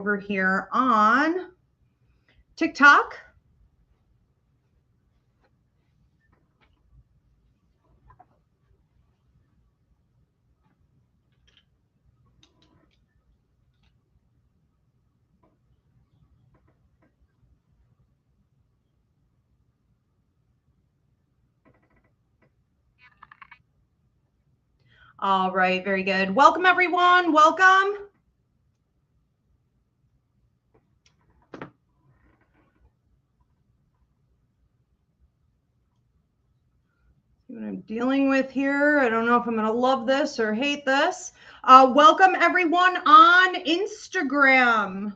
over here on TikTok. All right, very good. Welcome, everyone. Welcome. See what I'm dealing with here. I don't know if I'm going to love this or hate this. Welcome, everyone on Instagram.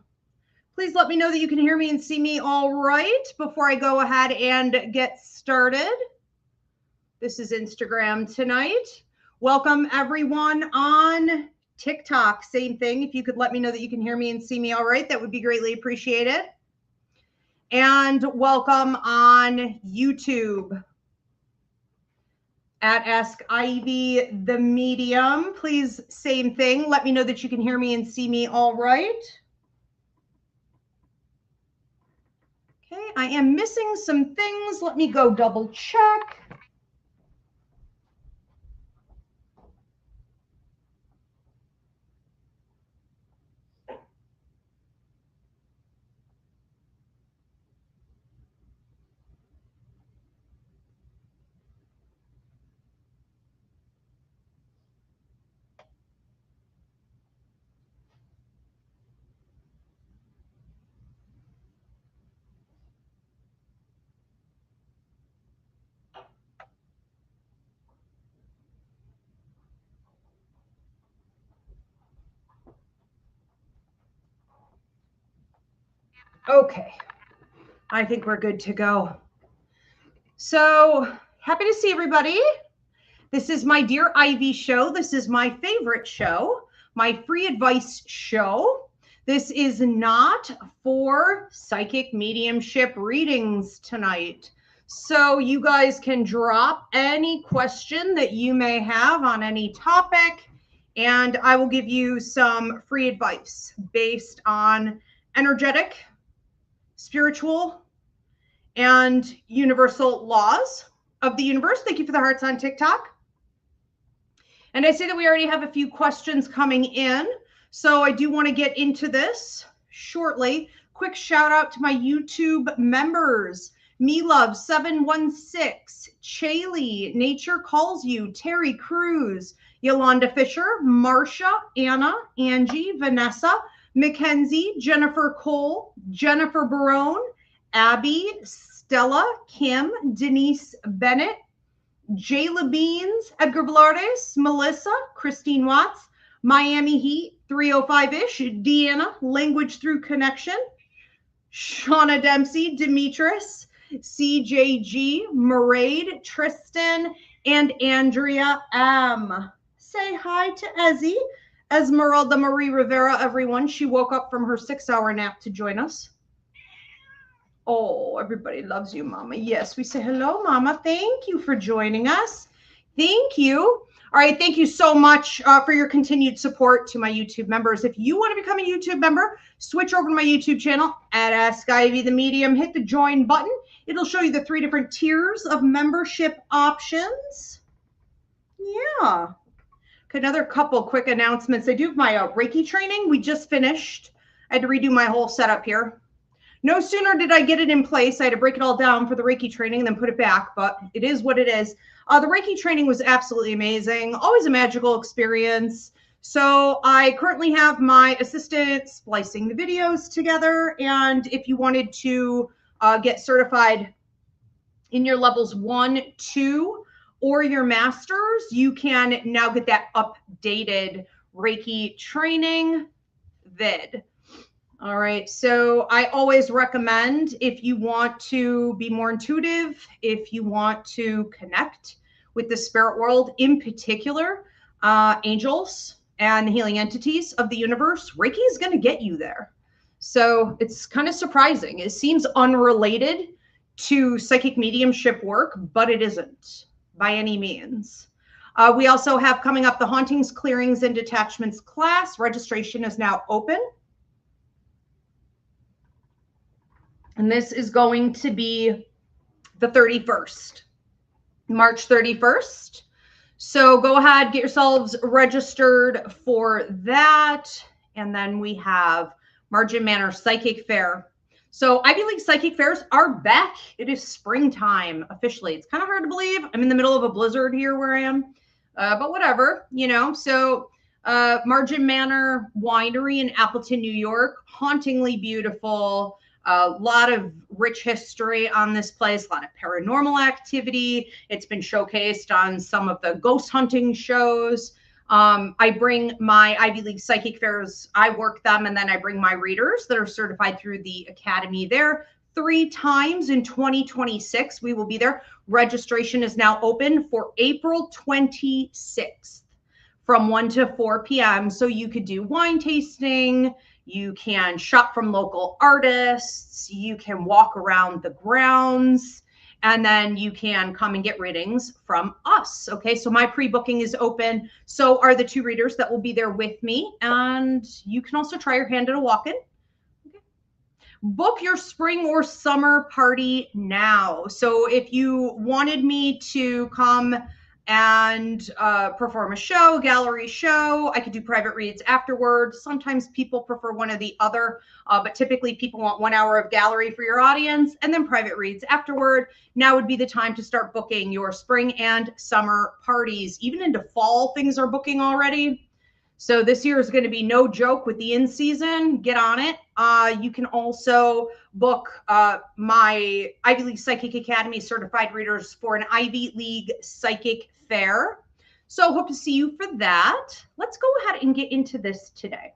Please let me know that you can hear me and see me all right before I go ahead and get started. This is Instagram tonight. Welcome everyone on TikTok. Same thing. If you could let me know that you can hear me and see me all right, that would be greatly appreciated. And welcome on YouTube at Ask Ivy the Medium. Please, same thing. Let me know that you can hear me and see me all right. Okay, I am missing some things. Let me go double check. Okay, I think we're good to go. So happy to see everybody. This is my Dear Ivy show. This is my favorite show, my free advice show. This is not for psychic mediumship readings tonight. So you guys can drop any question that you may have on any topic, and I will give you some free advice based on energetic, spiritual, and universal laws of the universe. Thank you for the hearts on TikTok. And I see that we already have a few questions coming in, so I do want to get into this shortly. Quick shout out to my YouTube members. Me Love 716, Chaley, Nature Calls You, Terry Cruz, Yolanda Fisher, Marsha, Anna, Angie, Vanessa, Mackenzie, Jennifer Cole, Jennifer Barone, Abby, Stella, Kim, Denise Bennett, Jayla Beans, Edgar Velardes, Melissa, Christine Watts, Miami Heat, 305-ish, Deanna, Language Through Connection, Shauna Dempsey, Demetris, CJG, Maraid, Tristan, and Andrea M. Say hi to Ezzy, Esmeralda Marie Rivera, everyone. She woke up from her 6-hour nap to join us. Oh, everybody loves you, Mama. Yes, we say hello, Mama. Thank you for joining us. Thank you. All right, thank you so much for your continued support to my YouTube members. If you want to become a YouTube member, switch over to my YouTube channel at Ask Ivy the Medium. Hit the join button. It'll show you the 3 different tiers of membership options. Yeah. Okay, another couple quick announcements. I do have my Reiki training. We just finished. I had to redo my whole setup here. No sooner did I get it in place, I had to break it all down for the Reiki training and then put it back, but it is what it is. The Reiki training was absolutely amazing, always a magical experience. So I currently have my assistant splicing the videos together, and if you wanted to get certified in your levels 1, 2, or your masters, you can now get that updated Reiki training vid. All right, so I always recommend, if you want to be more intuitive, if you want to connect with the spirit world, in particular, angels and healing entities of the universe, Reiki is going to get you there. So it's kind of surprising. It seems unrelated to psychic mediumship work, but it isn't by any means. We also have coming up the Hauntings, Clearings, and Detachments class. Registration is now open. And this is going to be the 31st, March 31st. So go ahead, get yourselves registered for that. And then we have Margin Manor Psychic Fair. So Ivy League Psychic Fairs are back. It is springtime officially. It's kind of hard to believe. I'm in the middle of a blizzard here where I am, but whatever, you know. So Margin Manor Winery in Appleton, New York, hauntingly beautiful. A lot of rich history on this place, a lot of paranormal activity. It's been showcased on some of the ghost hunting shows. I bring my Ivy League Psychic Fairs, I work them, and then I bring my readers that are certified through the academy there 3 times in 2026. We will be there. Registration is now open for April 26th from 1 to 4 p.m. So you could do wine tasting, you can shop from local artists, you can walk around the grounds, and then you can come and get readings from us. Okay, so my pre-booking is open. So are the 2 readers that will be there with me. And you can also try your hand at a walk-in. Okay. Book your spring or summer party now. So if you wanted me to come and perform a show, gallery show, I could do private reads afterwards. Sometimes people prefer one or the other, but typically people want 1 hour of gallery for your audience and then private reads afterward. Now would be the time to start booking your spring and summer parties. Even into fall, things are booking already. So this year is going to be no joke with the in-season. Get on it. You can also book my Ivy League Psychic Academy certified readers for an Ivy League Psychic Fair. So hope to see you for that. Let's go ahead and get into this today.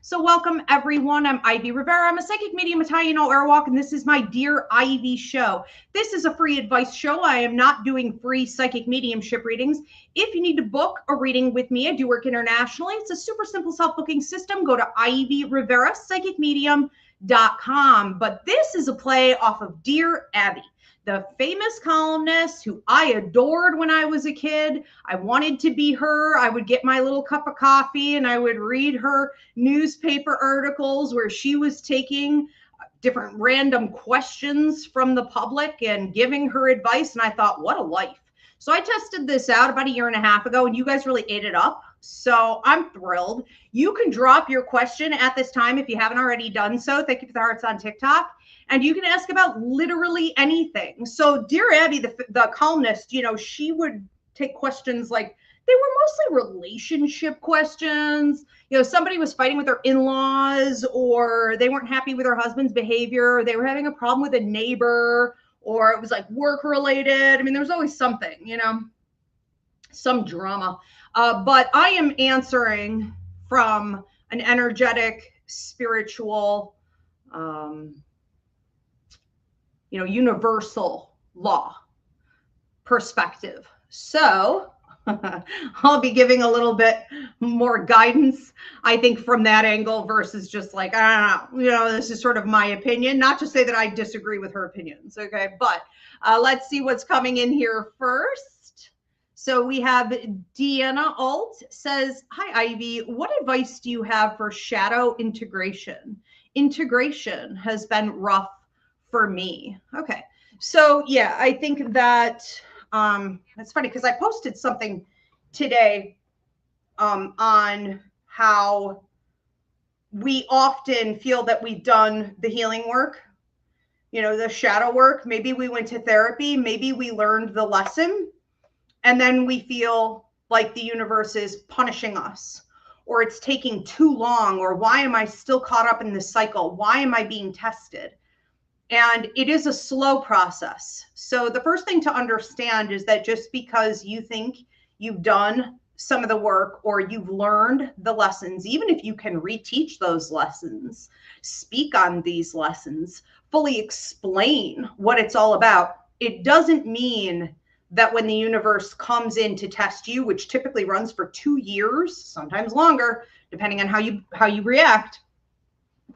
So welcome everyone. I'm Ivy Rivera. I'm a psychic medium, Italian Airwalk, and this is my Dear Ivy show. This is a free advice show. I am not doing free psychic mediumship readings. If you need to book a reading with me, I do work internationally. It's a super simple self-booking system. Go to Ivy Rivera psychicmedium.com. But this is a play off of Dear Abby, the famous columnist who I adored when I was a kid. I wanted to be her. I would get my little cup of coffee and I would read her newspaper articles where she was taking different random questions from the public and giving her advice. And I thought, what a life. So I tested this out about 1.5 years ago and you guys really ate it up. So I'm thrilled. You can drop your question at this time if you haven't already done so. Thank you for the hearts on TikTok. And you can ask about literally anything. So Dear Abby, the columnist, you know, she would take questions like, they were mostly relationship questions. You know, somebody was fighting with their in-laws, or they weren't happy with their husband's behavior, or they were having a problem with a neighbor, or it was like work related. I mean, there was always something, you know, some drama. But I am answering from an energetic, spiritual, you know, universal law perspective. So I'll be giving a little bit more guidance, I think, from that angle versus just like, I don't know, you know, this is sort of my opinion, not to say that I disagree with her opinions. Okay. But let's see what's coming in here first. So we have Deanna Alt says, hi, Ivy. What advice do you have for shadow integration? Integration has been rough for me. Okay. So yeah, I think that it's funny because I posted something today on how we often feel that we've done the healing work, you know, the shadow work. Maybe we went to therapy, maybe we learned the lesson, and then we feel like the universe is punishing us, or it's taking too long, or why am I still caught up in this cycle? Why am I being tested? And it is a slow process. So the first thing to understand is that just because you think you've done some of the work or you've learned the lessons, even if you can reteach those lessons, speak on these lessons, fully explain what it's all about, it doesn't mean that when the universe comes in to test you, which typically runs for 2 years, sometimes longer, depending on how you react,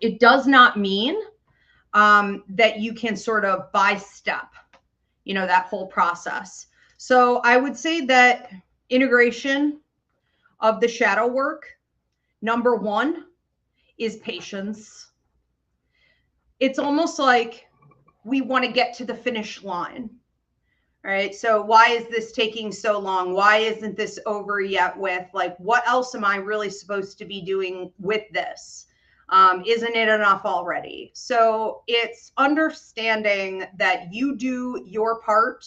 it does not mean that you can sort of by-step, you know, that whole process. So I would say that integration of the shadow work, number 1 is patience. It's almost like we want to get to the finish line. All right. So why is this taking so long? Why isn't this over yet with? Like, what else am I really supposed to be doing with this? Isn't it enough already? So it's understanding that you do your part,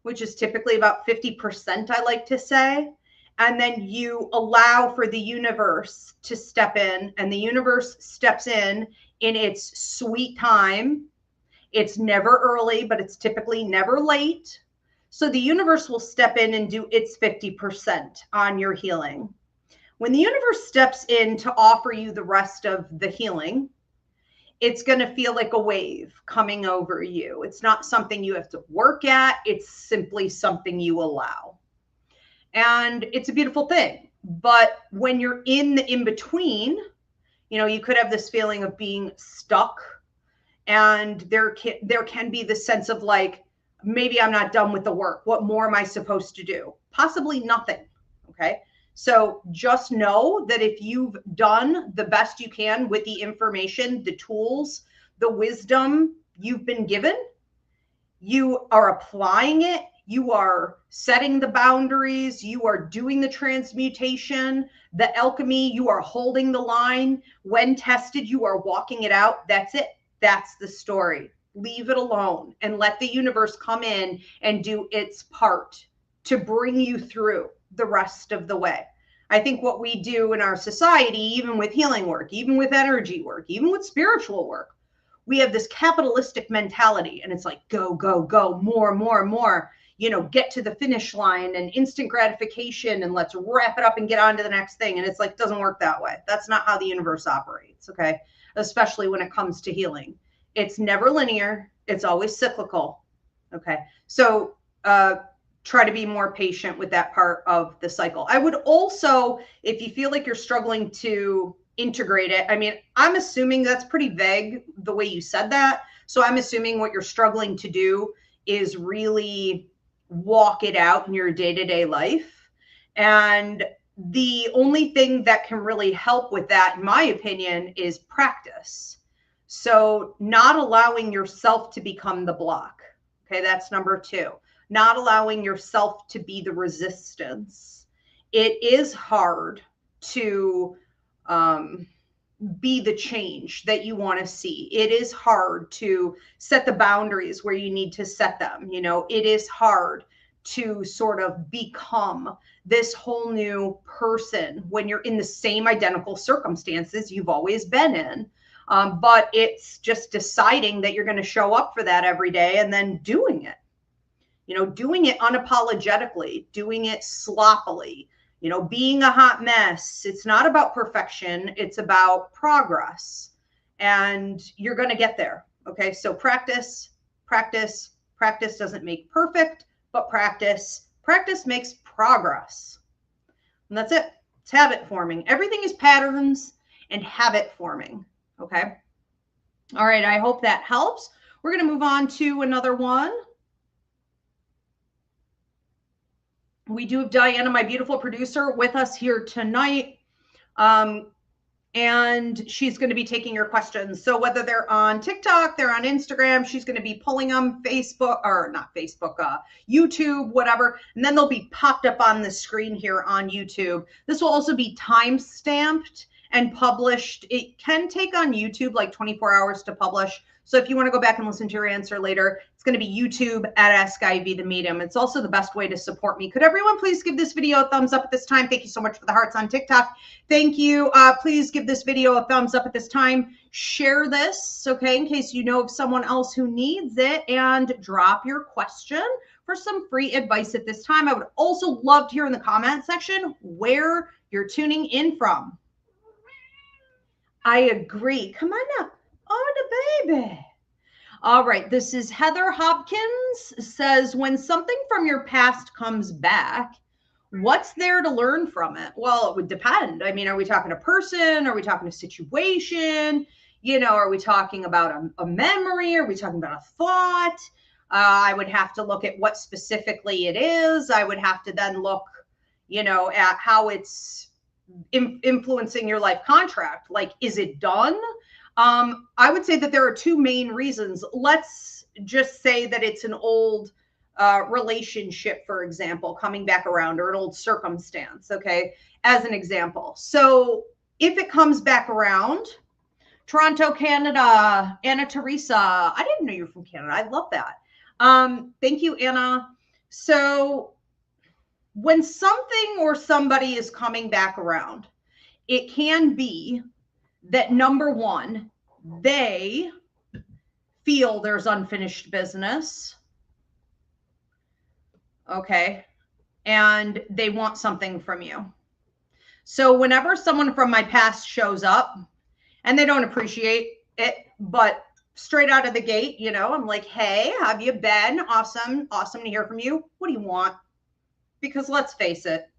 which is typically about 50%, I like to say. And then you allow for the universe to step in, and the universe steps in its sweet time. It's never early, but it's typically never late. So the universe will step in and do its 50% on your healing. When the universe steps in to offer you the rest of the healing, it's going to feel like a wave coming over you. It's not something you have to work at. It's simply something you allow. And it's a beautiful thing. But when you're in the in-between, you could have this feeling of being stuck. And there can be this sense of like, maybe I'm not done with the work. What more am I supposed to do? Possibly nothing. Okay. So just know that if you've done the best you can with the information, the tools, the wisdom you've been given, you are applying it, you are setting the boundaries, you are doing the transmutation, the alchemy, you are holding the line. When tested, you are walking it out. That's it. That's the story. Leave it alone and let the universe come in and do its part to bring you through the rest of the way. I think what we do in our society, even with healing work, even with energy work, even with spiritual work, we have this capitalistic mentality, and it's like, go, go, go, more, more, more, get to the finish line and instant gratification, and let's wrap it up and get on to the next thing. And it's like, doesn't work that way. That's not how the universe operates. Okay. Especially when it comes to healing. It's never linear. It's always cyclical. Okay. So, try to be more patient with that part of the cycle. I would also, if you feel like you're struggling to integrate it, I mean, I'm assuming that's pretty vague the way you said that. So I'm assuming what you're struggling to do is really walk it out in your day-to-day life. And the only thing that can really help with that, in my opinion, is practice. So not allowing yourself to become the block. Okay, that's number 2. Not allowing yourself to be the resistance. It is hard to be the change that you want to see. It is hard to set the boundaries where you need to set them. It is hard to sort of become this whole new person when you're in the same identical circumstances you've always been in. But it's just deciding that you're going to show up for that every day and then doing it. Doing it unapologetically, doing it sloppily, being a hot mess. It's not about perfection. It's about progress, and you're going to get there. Okay. So practice doesn't make perfect, but practice makes progress. And that's it. It's habit forming. Everything is patterns and habit forming. Okay. All right. I hope that helps. We're going to move on to another one. We do have Diana, my beautiful producer, with us here tonight. And she's going to be taking your questions. So whether they're on TikTok, they're on Instagram, she's going to be pulling them, YouTube, whatever. And then they'll be popped up on the screen here on YouTube. This will also be time stamped and published. It can take on YouTube like 24 hours to publish. So if you want to go back and listen to your answer later, it's going to be YouTube at Ask Ivy the Medium. It's also the best way to support me. Could everyone please give this video a thumbs up at this time? Thank you so much for the hearts on TikTok. Thank you. Please give this video a thumbs up at this time. Share this, okay, in case you know of someone else who needs it, and drop your question for some free advice at this time. I would also love to hear in the comment section where you're tuning in from. I agree. Come on up. Oh, the baby. All right. This is Heather Hopkins says, when something from your past comes back, what's there to learn from it? Well, it would depend. I mean, are we talking a person? Are we talking a situation? Are we talking about a memory? Are we talking about a thought? I would have to look at what specifically it is. I would have to then look, at how it's influencing your life contract. Like, is it done? I would say that there are 2 main reasons. Let's just say that it's an old relationship, for example, coming back around, or an old circumstance, okay, as an example. So if it comes back around, Toronto, Canada, Anna Teresa, I didn't know you're from Canada. I love that. Thank you, Anna. So when something or somebody is coming back around, it can be that, number one, they feel there's unfinished business. Okay. And they want something from you. So whenever someone from my past shows up and they don't appreciate it, but straight out of the gate, you know, I'm like, hey, how have you been? Awesome. Awesome to hear from you. What do you want? Because let's face it,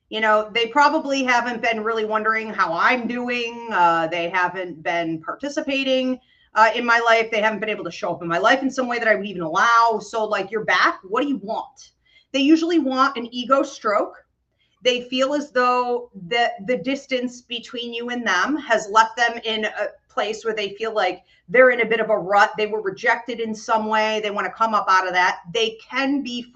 you know, they probably haven't been really wondering how I'm doing. They haven't been participating in my life. They haven't been able to show up in my life in some way that I would even allow. So like, you're back. What do you want? They usually want an ego stroke. They feel as though the distance between you and them has left them in a place where they feel like they're in a bit of a rut. They were rejected in some way. They want to come up out of that. They can be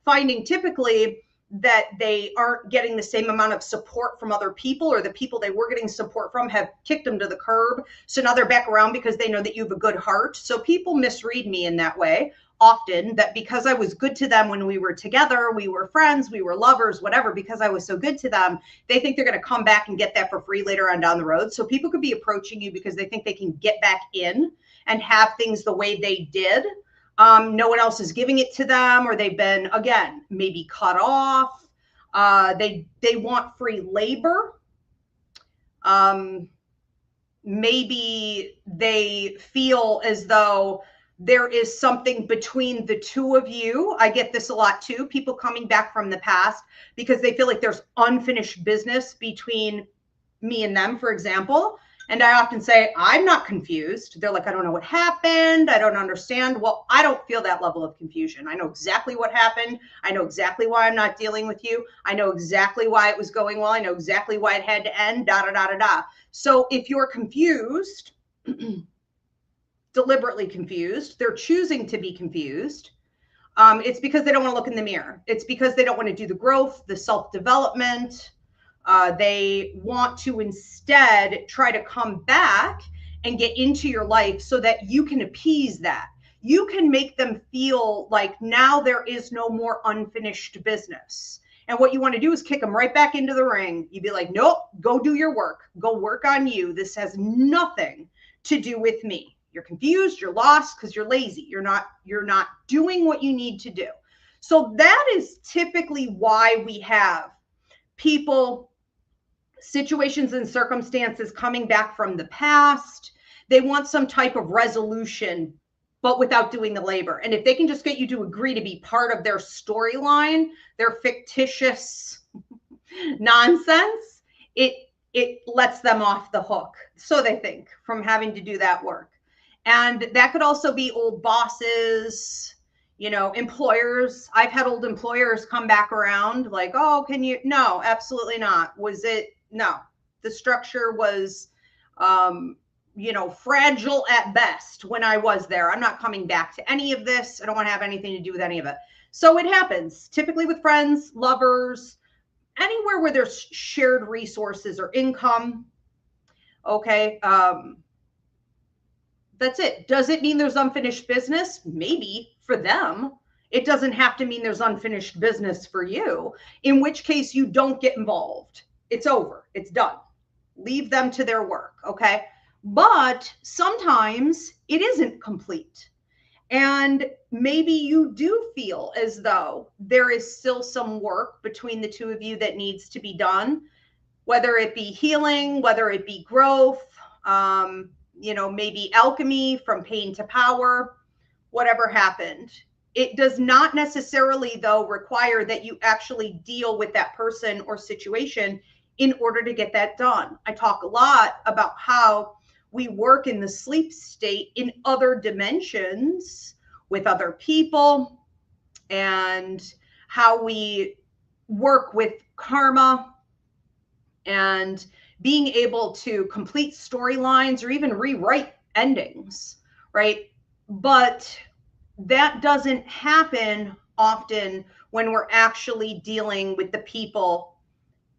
finding typically that they aren't getting the same amount of support from other people, or the people they were getting support from have kicked them to the curb. So now they're back around because they know that you have a good heart. So people misread me in that way often, that because I was good to them when we were together, we were friends, we were lovers, whatever, because I was so good to them, they think they're going to come back and get that for free later on down the road. So people could be approaching you because they think they can get back in and have things the way they did. No one else is giving it to them, or they've been, again, maybe cut off. They want free labor. Maybe they feel as though there is something between the two of you. I get this a lot too. People coming back from the past because they feel like there's unfinished business between me and them, for example. And I often say, I'm not confused. They're like, I don't know what happened. I don't understand. Well, I don't feel that level of confusion. I know exactly what happened. I know exactly why I'm not dealing with you. I know exactly why it was going well. I know exactly why it had to end, da, da, da, da, da. So if you're confused, deliberately confused, they're choosing to be confused, it's because they don't want to look in the mirror. It's because they don't want to do the growth, the self-development. They want to instead try to come back and get into your life so that you can appease that. You can make them feel like now there is no more unfinished business. And what you want to do is kick them right back into the ring. You'd be like, nope, go do your work. Go work on you. This has nothing to do with me. You're confused, you're lost because you're lazy. You're not doing what you need to do. So that is typically why we have people, situations and circumstances coming back from the past. They want some type of resolution, but without doing the labor. And if they can just get you to agree to be part of their storyline, their fictitious nonsense, it lets them off the hook, so they think, from having to do that work. And that could also be old bosses, you know, employers. I've had old employers come back around like, oh, can you? No, absolutely not. Was it? No, the structure was, you know, fragile at best when I was there. I'm not coming back to any of this. I don't want to have anything to do with any of it. So it happens typically with friends, lovers, anywhere where there's shared resources or income. Okay. That's it. Does it mean there's unfinished business? Maybe for them. It doesn't have to mean there's unfinished business for you, in which case you don't get involved. It's over. It's done. Leave them to their work. Okay. But sometimes it isn't complete. And maybe you do feel as though there is still some work between the two of you that needs to be done, whether it be healing, whether it be growth, you know, maybe alchemy from pain to power, whatever happened. It does not necessarily, though, require that you actually deal with that person or situation in order to get that done. I talk a lot about how we work in the sleep state in other dimensions with other people, and how we work with karma and being able to complete storylines or even rewrite endings, right? But that doesn't happen often when we're actually dealing with the people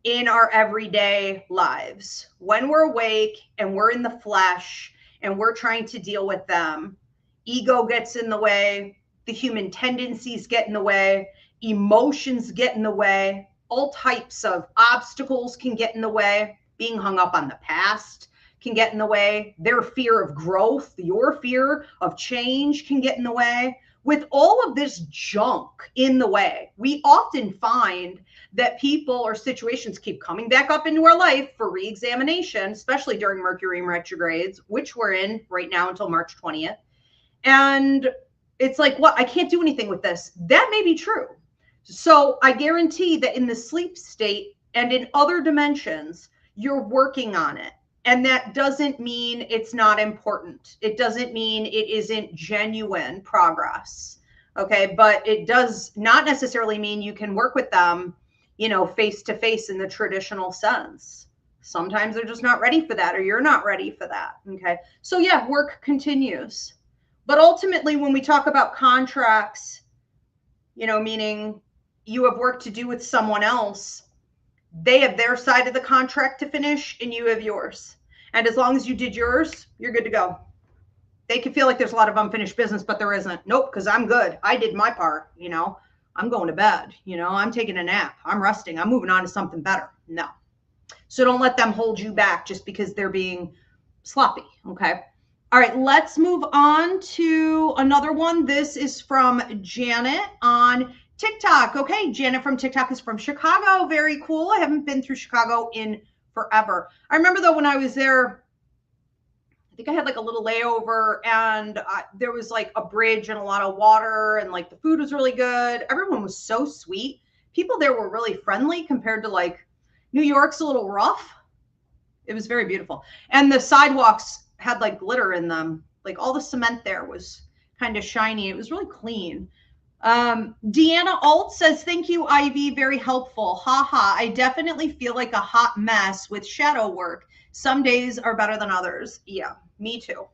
in our everyday lives. When we're awake and we're in the flesh and we're trying to deal with them, ego gets in the way, the human tendencies get in the way, emotions get in the way, all types of obstacles can get in the way. Being hung up on the past can get in the way. Their fear of growth, your fear of change can get in the way. With all of this junk in the way, we often find that people or situations keep coming back up into our life for re-examination, especially during Mercury retrogrades, which we're in right now until March 20th. And it's like, what? I can't do anything with this. That may be true. So I guarantee that in the sleep state and in other dimensions, you're working on it. And that doesn't mean it's not important. It doesn't mean it isn't genuine progress. Okay. But it does not necessarily mean you can work with them, face to face in the traditional sense. Sometimes they're just not ready for that, or you're not ready for that. Okay. So yeah, work continues. But ultimately, when we talk about contracts, meaning you have work to do with someone else, they have their side of the contract to finish and you have yours. And as long as you did yours, you're good to go. They can feel like there's a lot of unfinished business, but there isn't. Nope, because I'm good. I did my part, I'm going to bed, I'm taking a nap. I'm resting. I'm moving on to something better. No. So don't let them hold you back just because they're being sloppy, okay? All right, let's move on to another one. This is from Janet on TikTok. Okay, Janet from TikTok is from Chicago. Very cool. I haven't been through Chicago in forever. I remember though when I was there, I think I had like a little layover and there was like a bridge and a lot of water and like the food was really good. Everyone was so sweet. People there were really friendly compared to like New York's a little rough. It was very beautiful. And the sidewalks had like glitter in them. Like all the cement there was kind of shiny. It was really clean. Deanna Alt says, thank you, Ivy. Very helpful. Haha. I definitely feel like a hot mess with shadow work. Some days are better than others. Yeah, me too.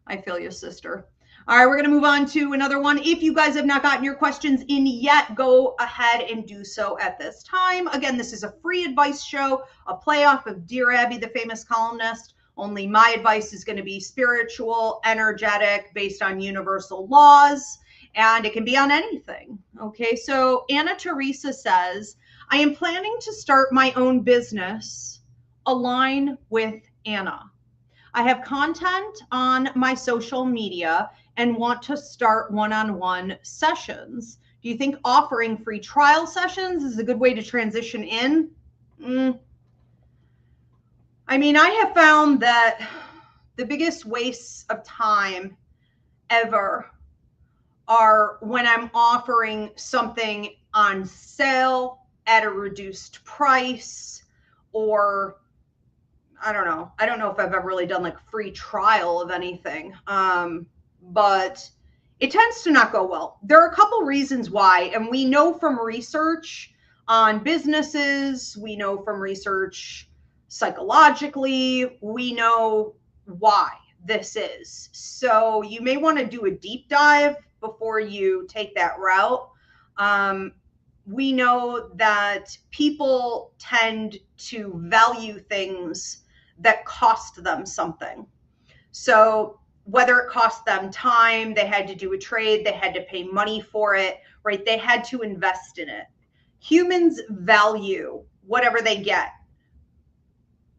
I feel you, sister. All right, we're going to move on to another one. If you guys have not gotten your questions in yet, go ahead and do so at this time. Again, this is a free advice show, a playoff of Dear Abby, the famous columnist. Only my advice is going to be spiritual, energetic, based on universal laws, and it can be on anything. Okay, so Anna Teresa says, I am planning to start my own business. Align with Anna. I have content on my social media and want to start one-on-one sessions. Do you think offering free trial sessions is a good way to transition in? I mean, I have found that the biggest wastes of time ever are when I'm offering something on sale at a reduced price, or I don't know. I don't know if I've ever really done like free trial of anything. But it tends to not go well. There are a couple reasons why, and we know from research on businesses, we know from research psychologically, we know why this is. So you may want to do a deep dive before you take that route. We know that people tend to value things that cost them something. So whether it cost them time, they had to do a trade, they had to pay money for it, right? They had to invest in it. Humans value whatever they get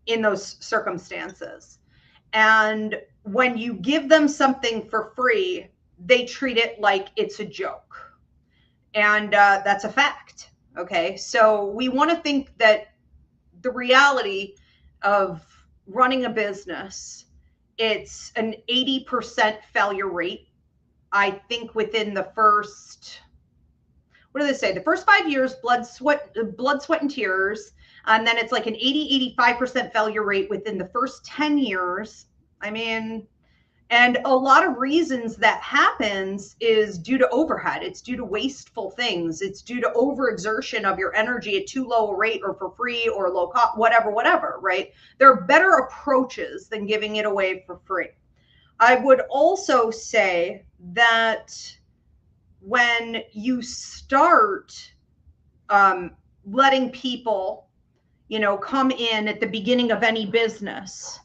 in those circumstances. And when you give them something for free, they treat it like it's a joke. And that's a fact. Okay. So we want to think that the reality of running a business, it's an 80% failure rate. I think within the first, what do they say? The first 5 years, blood, sweat, and tears. And then it's like an 85% failure rate within the first 10 years. I mean, and a lot of reasons that happens is due to overhead. It's due to wasteful things. It's due to overexertion of your energy at too low a rate, or for free, or low cost, whatever, right? There are better approaches than giving it away for free. I would also say that when you start letting people, come in at the beginning of any business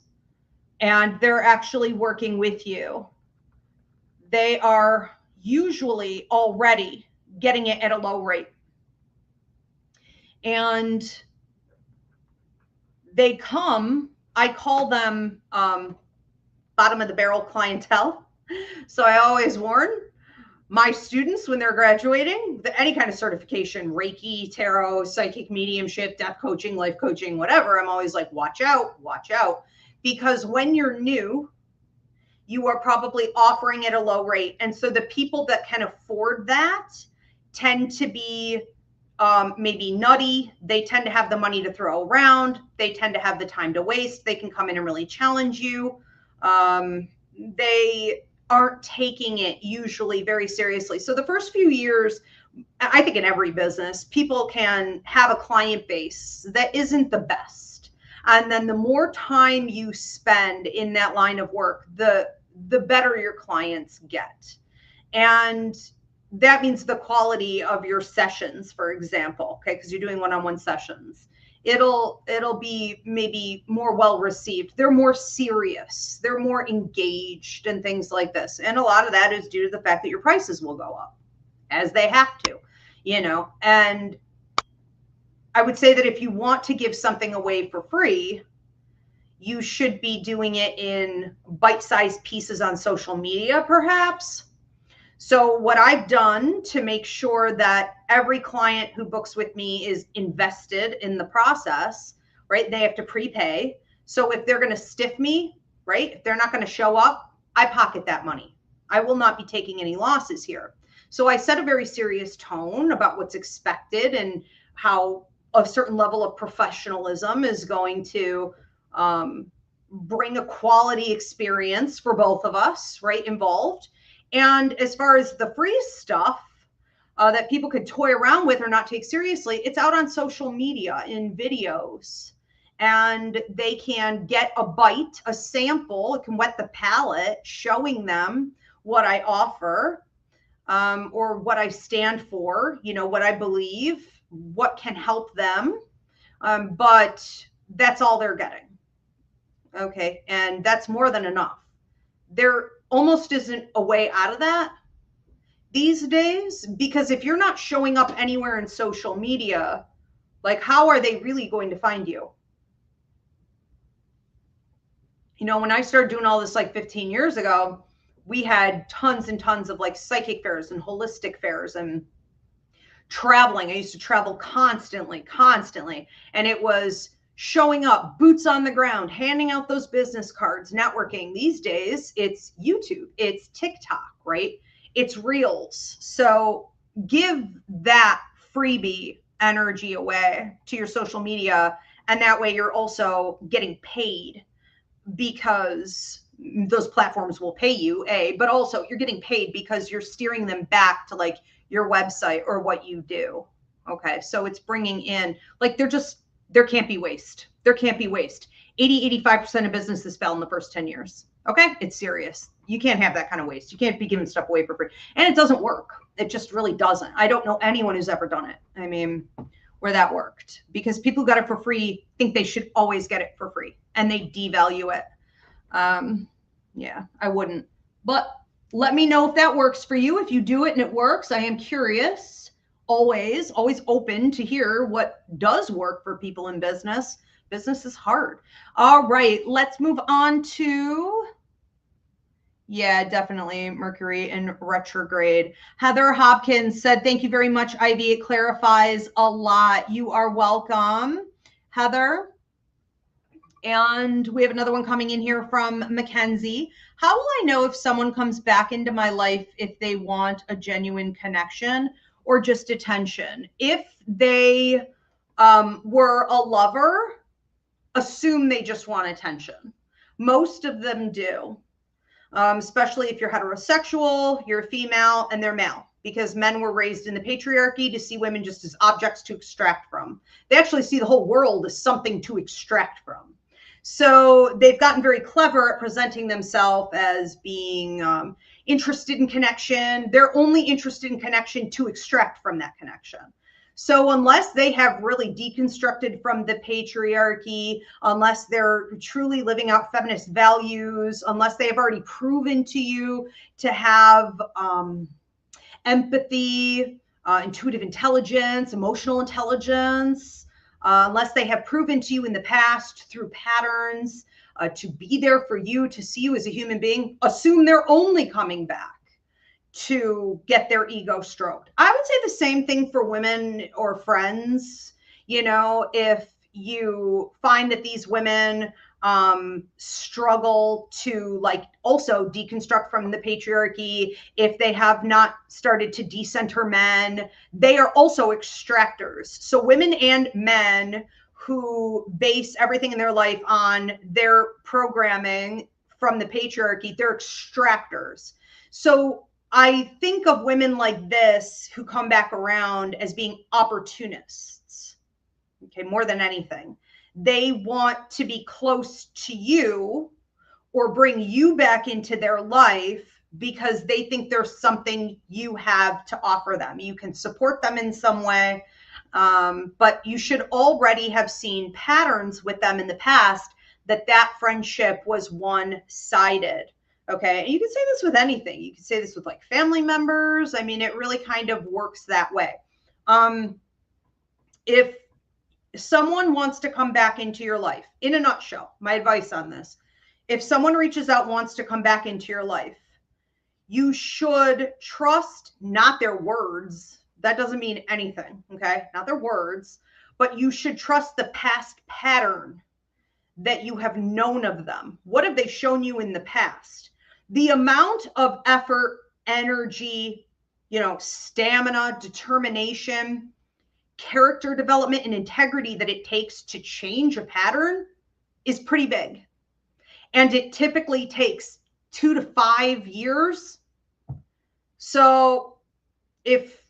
and they're actually working with you, they are usually already getting it at a low rate. And they come, I call them bottom of the barrel clientele. So I always warn my students when they're graduating, any kind of certification, Reiki, tarot, psychic mediumship, death coaching, life coaching, whatever, I'm always like, watch out. Because when you're new, you are probably offering at a low rate. And so the people that can afford that tend to be maybe nutty. They tend to have the money to throw around. They tend to have the time to waste. They can come in and really challenge you. They aren't taking it usually very seriously. So the first few years, I think in every business, people can have a client base that isn't the best. And then the more time you spend in that line of work, the better your clients get. And that means the quality of your sessions, for example, okay, because you're doing one-on-one sessions. It'll be maybe more well received. They're more serious. They're more engaged and things like this. And a lot of that is due to the fact that your prices will go up, as they have to, And I would say that if you want to give something away for free, you should be doing it in bite-sized pieces on social media, perhaps. So what I've done to make sure that every client who books with me is invested in the process, right? They have to prepay. So if they're going to stiff me, right? If they're not going to show up, I pocket that money. I will not be taking any losses here. So I set a very serious tone about what's expected and how a certain level of professionalism is going to bring a quality experience for both of us, right? Involved. And as far as the free stuff that people could toy around with or not take seriously, it's out on social media in videos. And they can get a bite, a sample. It can whet the palate, showing them what I offer or what I stand for, what I believe, what can help them. But that's all they're getting. Okay. And that's more than enough. There almost isn't a way out of that these days, because if you're not showing up anywhere in social media, like, how are they really going to find you? When I started doing all this like 15 years ago, we had tons and tons of like psychic fairs and holistic fairs and traveling. I used to travel constantly. And it was showing up, boots on the ground, handing out those business cards, networking. These days, it's YouTube, it's TikTok, right? It's Reels. So give that freebie energy away to your social media. And that way you're also getting paid, because those platforms will pay you, but also you're getting paid because you're steering them back to like your website or what you do. Okay. So it's bringing in, like, there can't be waste. There can't be waste. 85% of businesses fell in the first 10 years. Okay. It's serious. You can't have that kind of waste. You can't be giving stuff away for free. And it doesn't work. It just really doesn't. I don't know anyone who's ever done it. I mean, where that worked, because people who got it for free think they should always get it for free, and they devalue it. Yeah, I wouldn't. But let me know if that works for you. If you do it and it works, I am curious. Always open to hear what does work for people in business. Business is hard. All right, let's move on to, yeah, definitely Mercury in retrograde. Heather Hopkins said, thank you very much, Ivy. It clarifies a lot. You are welcome, Heather. And we have another one coming in here from Mackenzie. How will I know if someone comes back into my life if they want a genuine connection or just attention? If they were a lover, assume they just want attention. Most of them do, especially if you're heterosexual, you're a female, and they're male, because men were raised in the patriarchy to see women just as objects to extract from. They actually see the whole world as something to extract from. So they've gotten very clever at presenting themselves as being interested in connection. They're only interested in connection to extract from that connection. So unless they have really deconstructed from the patriarchy, unless they're truly living out feminist values, unless they have already proven to you to have empathy, intuitive intelligence, emotional intelligence, unless they have proven to you in the past through patterns to be there for you, to see you as a human being, assume they're only coming back to get their ego stroked. I would say the same thing for women or friends. You know, if you find that these women struggle to like also deconstruct from the patriarchy, if they have not started to decenter men, they are also extractors. So women and men who base everything in their life on their programming from the patriarchy, they're extractors. So I think of women like this who come back around as being opportunists, okay, more than anything. They want to be close to you or bring you back into their life because they think there's something you have to offer them. You can support them in some way, but you should already have seen patterns with them in the past that friendship was one-sided. Okay. And you can say this with anything. You can say this with like family members. I mean, it really kind of works that way. If someone wants to come back into your life, in a nutshell, my advice on this, if someone reaches out, wants to come back into your life, you should trust not their words. That doesn't mean anything. Okay. Not their words, but you should trust the past pattern that you have known of them. What have they shown you in the past? The amount of effort, energy, stamina, determination, character development, and integrity that it takes to change a pattern is pretty big. And it typically takes 2 to 5 years. So if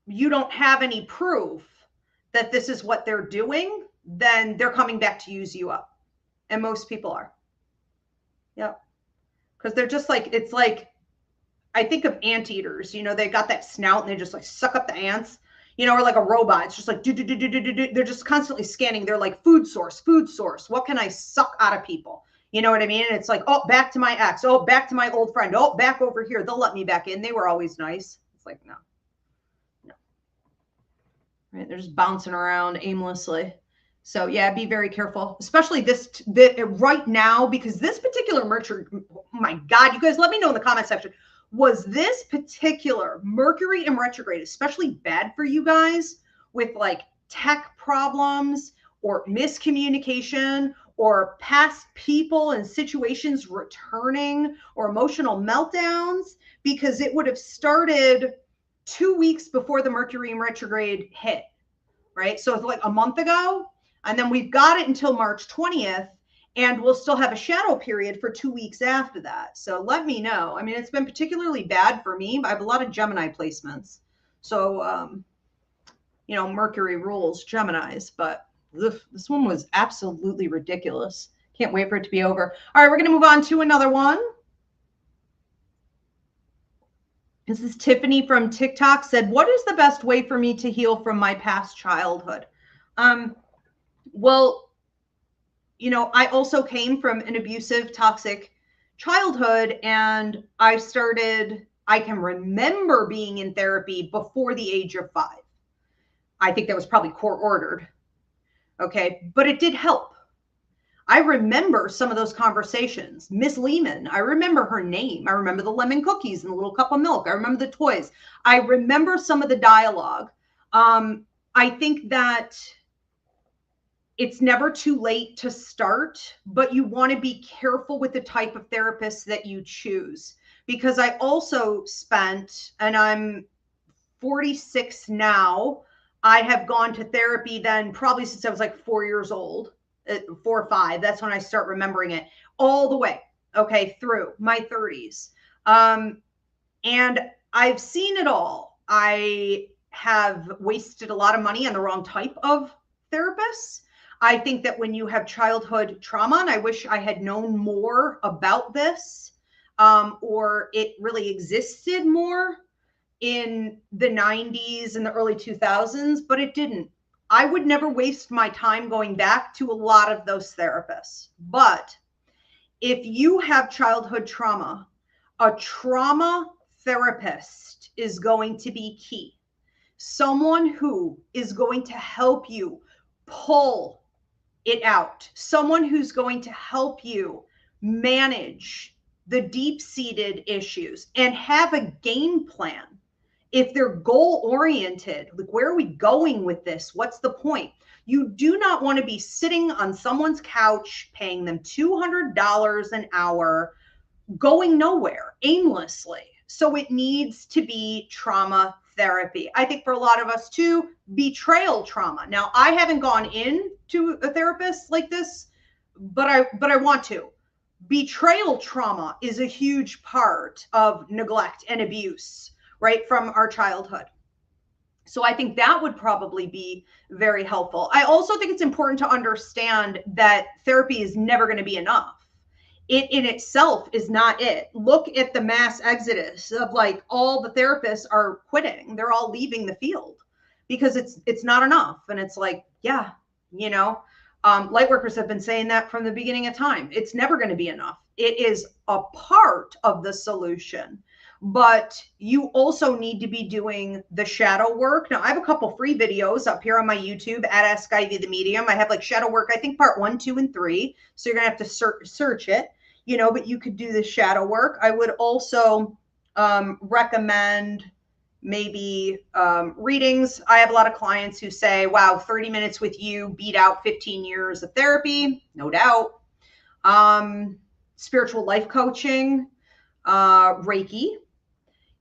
you don't have any proof that this is what they're doing, then they're coming back to use you up. And most people are. Yep. Because they're just like, it's like, I think of anteaters, they got that snout and they just like suck up the ants, or like a robot. It's just like, they're just constantly scanning. They're like food source. What can I suck out of people? You know what I mean? And it's like, oh, back to my ex. Oh, back to my old friend. Oh, back over here. They'll let me back in. They were always nice. It's like, no. Right? They're just bouncing around aimlessly. So yeah, be very careful, especially this right now, because this particular Mercury, oh my God, you guys let me know in the comment section. Was this particular Mercury in retrograde especially bad for you guys with like tech problems or miscommunication or past people and situations returning or emotional meltdowns? Because it would have started 2 weeks before the Mercury in retrograde hit, right? So it's like a month ago, and then we've got it until March 20th. And we'll still have a shadow period for 2 weeks after that. So let me know. I mean, it's been particularly bad for me. I have a lot of Gemini placements. So, Mercury rules Geminis, but this one was absolutely ridiculous. Can't wait for it to be over. All right, we're going to move on to another one. This is Tiffany from TikTok said, what is the best way for me to heal from my past childhood? Well, I also came from an abusive, toxic childhood, and I can remember being in therapy before the age of 5. I think that was probably court ordered. Okay. But it did help. I remember some of those conversations. Miss Lehman, I remember her name. I remember the lemon cookies and the little cup of milk. I remember the toys. I remember some of the dialogue. I think that it's never too late to start, but you want to be careful with the type of therapist that you choose. Because I also spent, and I'm 46 now, I have gone to therapy then probably since I was like 4 years old, 4 or 5. That's when I start remembering it all the way, okay, through my 30s. And I've seen it all. I have wasted a lot of money on the wrong type of therapists. I think that when you have childhood trauma, and I wish I had known more about this, or it really existed more in the 90s and the early 2000s, but it didn't. I would never waste my time going back to a lot of those therapists. But if you have childhood trauma, a trauma therapist is going to be key. Someone who is going to help you pull it out, someone who's going to help you manage the deep-seated issues and have a game plan. If they're goal oriented, like, where are we going with this? What's the point? You do not want to be sitting on someone's couch, paying them $200 an hour, going nowhere aimlessly. So it needs to be trauma therapy. I think for a lot of us too, betrayal trauma. Now, I haven't gone into a therapist like this, but I want to. Betrayal trauma is a huge part of neglect and abuse, right, from our childhood. So I think that would probably be very helpful. I also think it's important to understand that therapy is never going to be enough. It in itself is not it. Look at the mass exodus of, like, all the therapists are quitting. They're all leaving the field because it's not enough. And it's like, yeah, you know, light workers have been saying that from the beginning of time. It's never going to be enough. It is a part of the solution, but you also need to be doing the shadow work. Now, I have a couple free videos up here on my YouTube at Ask Ivy the Medium. I have like shadow work, I think part 1, 2, and 3. So you're gonna have to search it, you know, but you could do the shadow work. I would also recommend maybe readings. I have a lot of clients who say, wow, 30 minutes with you beat out 15 years of therapy. No doubt. Spiritual life coaching, Reiki,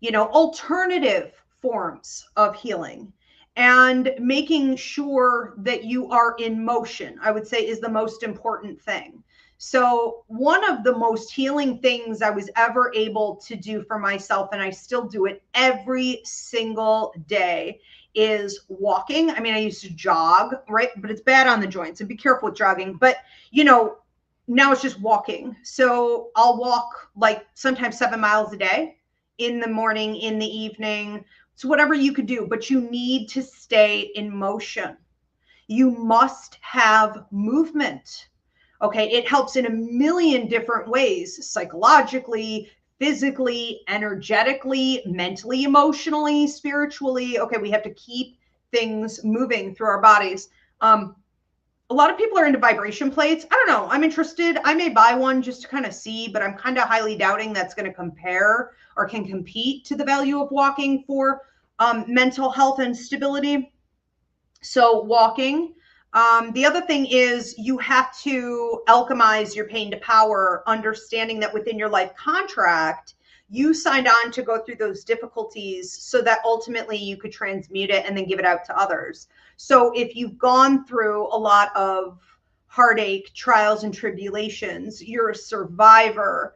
you know, alternative forms of healing, and making sure that you are in motion, I would say, is the most important thing. So one of the most healing things I was ever able to do for myself, and I still do it every single day, is walking. I mean, I used to jog, right? But it's bad on the joints, and be careful with jogging. But, you know, now it's just walking. So I'll walk like sometimes 7 miles a day, in the morning, in the evening. So whatever you could do, but you need to stay in motion. You must have movement. Okay, it helps in a million different ways: psychologically, physically, energetically, mentally, emotionally, spiritually. Okay, we have to keep things moving through our bodies. A lot of people are into vibration plates. I don't know. I'm interested. I may buy one just to kind of see, but I'm kind of highly doubting that's going to compare or can compete to the value of walking for mental health and stability. So walking. The other thing is you have to alchemize your pain to power, understanding that within your life contract, you signed on to go through those difficulties so that ultimately you could transmute it and then give it out to others. So if you've gone through a lot of heartache, trials, and tribulations, you're a survivor.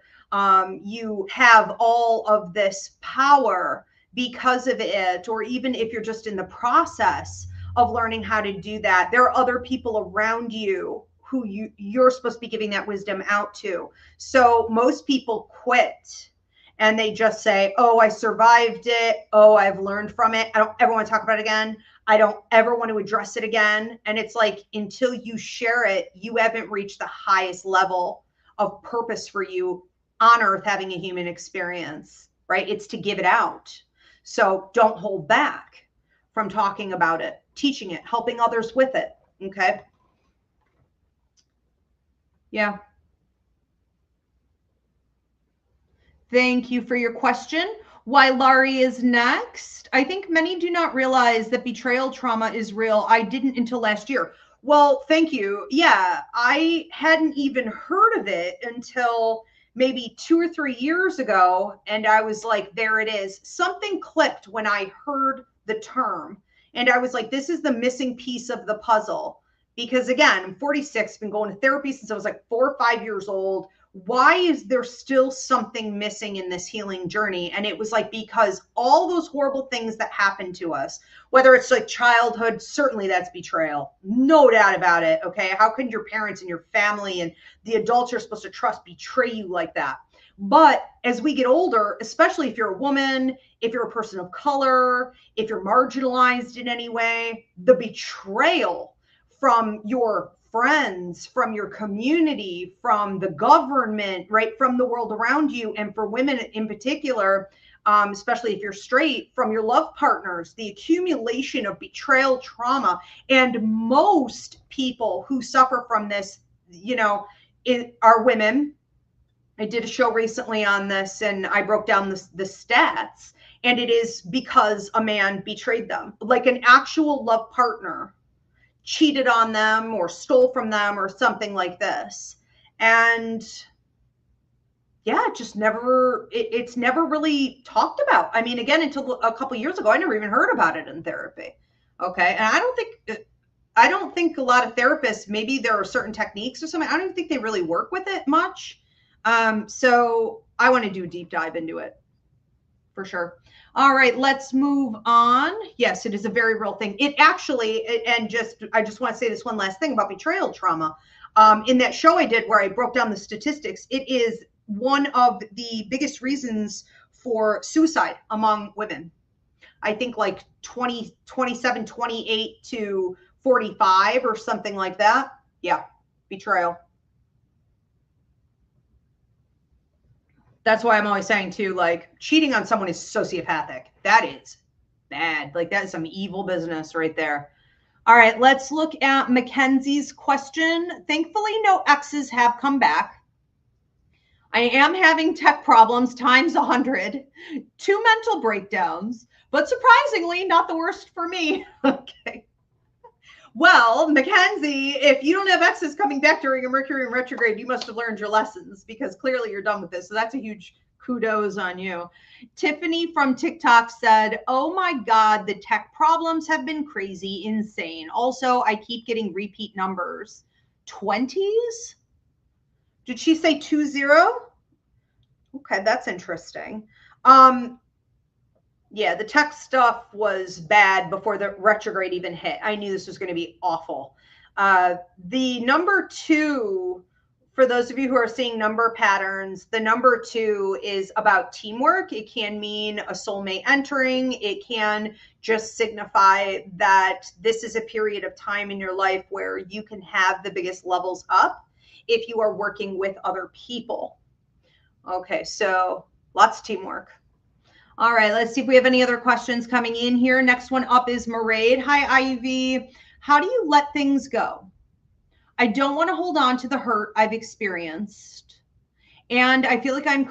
You have all of this power because of it, or even if you're just in the process of learning how to do that, there are other people around you who you're supposed to be giving that wisdom out to. So most people quit and they just say, oh, I survived it. Oh, I've learned from it. I don't ever want to talk about it again. I don't ever want to address it again. And it's like, until you share it, you haven't reached the highest level of purpose for you on earth having a human experience, right? It's to give it out. So don't hold back from talking about it, teaching it, helping others with it. Okay. Yeah. Thank you for your question. Why Laurie is next. I think many do not realize that betrayal trauma is real. I didn't until last year. Well, thank you. Yeah, I hadn't even heard of it until maybe 2 or 3 years ago. And I was like, there it is. Something clicked when I heard the term. And I was like, this is the missing piece of the puzzle. Because again, I'm 46, been going to therapy since I was like 4 or 5 years old, why is there still something missing in this healing journey? And it was like, because all those horrible things that happened to us, whether it's like childhood, certainly that's betrayal, no doubt about it. Okay. How can your parents and your family and the adults you're supposed to trust betray you like that? But as we get older, especially if you're a woman, if you're a person of color, if you're marginalized in any way, the betrayal from your friends, from your community, from the government, right, from the world around you, and for women in particular, especially if you're straight, from your love partners, the accumulation of betrayal trauma. And most people who suffer from this, are women. I did a show recently on this and I broke down the stats, and it is because a man betrayed them, like an actual love partner cheated on them or stole from them or something like this. And yeah, it's never really talked about. I mean, again, until a couple of years ago, I never even heard about it in therapy. Okay. And I don't think a lot of therapists, maybe there are certain techniques or something, I don't even think they really work with it much. So I want to do a deep dive into it for sure. All right, let's move on. Yes, it is a very real thing. It actually, and I just want to say this one last thing about betrayal trauma. In that show I did where I broke down the statistics, it is one of the biggest reasons for suicide among women. I think like 27, 28 to 45 or something like that. Yeah, betrayal. That's why I'm always saying too, like, cheating on someone is sociopathic. That is bad. Like, that is some evil business right there. All right, let's look at Mackenzie's question. Thankfully, no exes have come back. I am having tech problems times 100, 2 mental breakdowns, but surprisingly, not the worst for me. Okay. Well, Mackenzie, if you don't have exes coming back during a Mercury in retrograde, you must have learned your lessons, because clearly you're done with this. So that's a huge kudos on you. Tiffany from TikTok said, oh my God, the tech problems have been crazy, insane. Also, I keep getting repeat numbers. 20s? Did she say 20? Okay, that's interesting. Yeah, the tech stuff was bad before the retrograde even hit. I knew this was going to be awful. The number 2, for those of you who are seeing number patterns, the number 2 is about teamwork. It can mean a soulmate entering. It can just signify that this is a period of time in your life where you can have the biggest levels up if you are working with other people. Okay, so lots of teamwork. All right, let's see if we have any other questions coming in here. Next one up is Maraid. Hi, Ivy. How do you let things go? I don't want to hold on to the hurt I've experienced. And I feel like I'm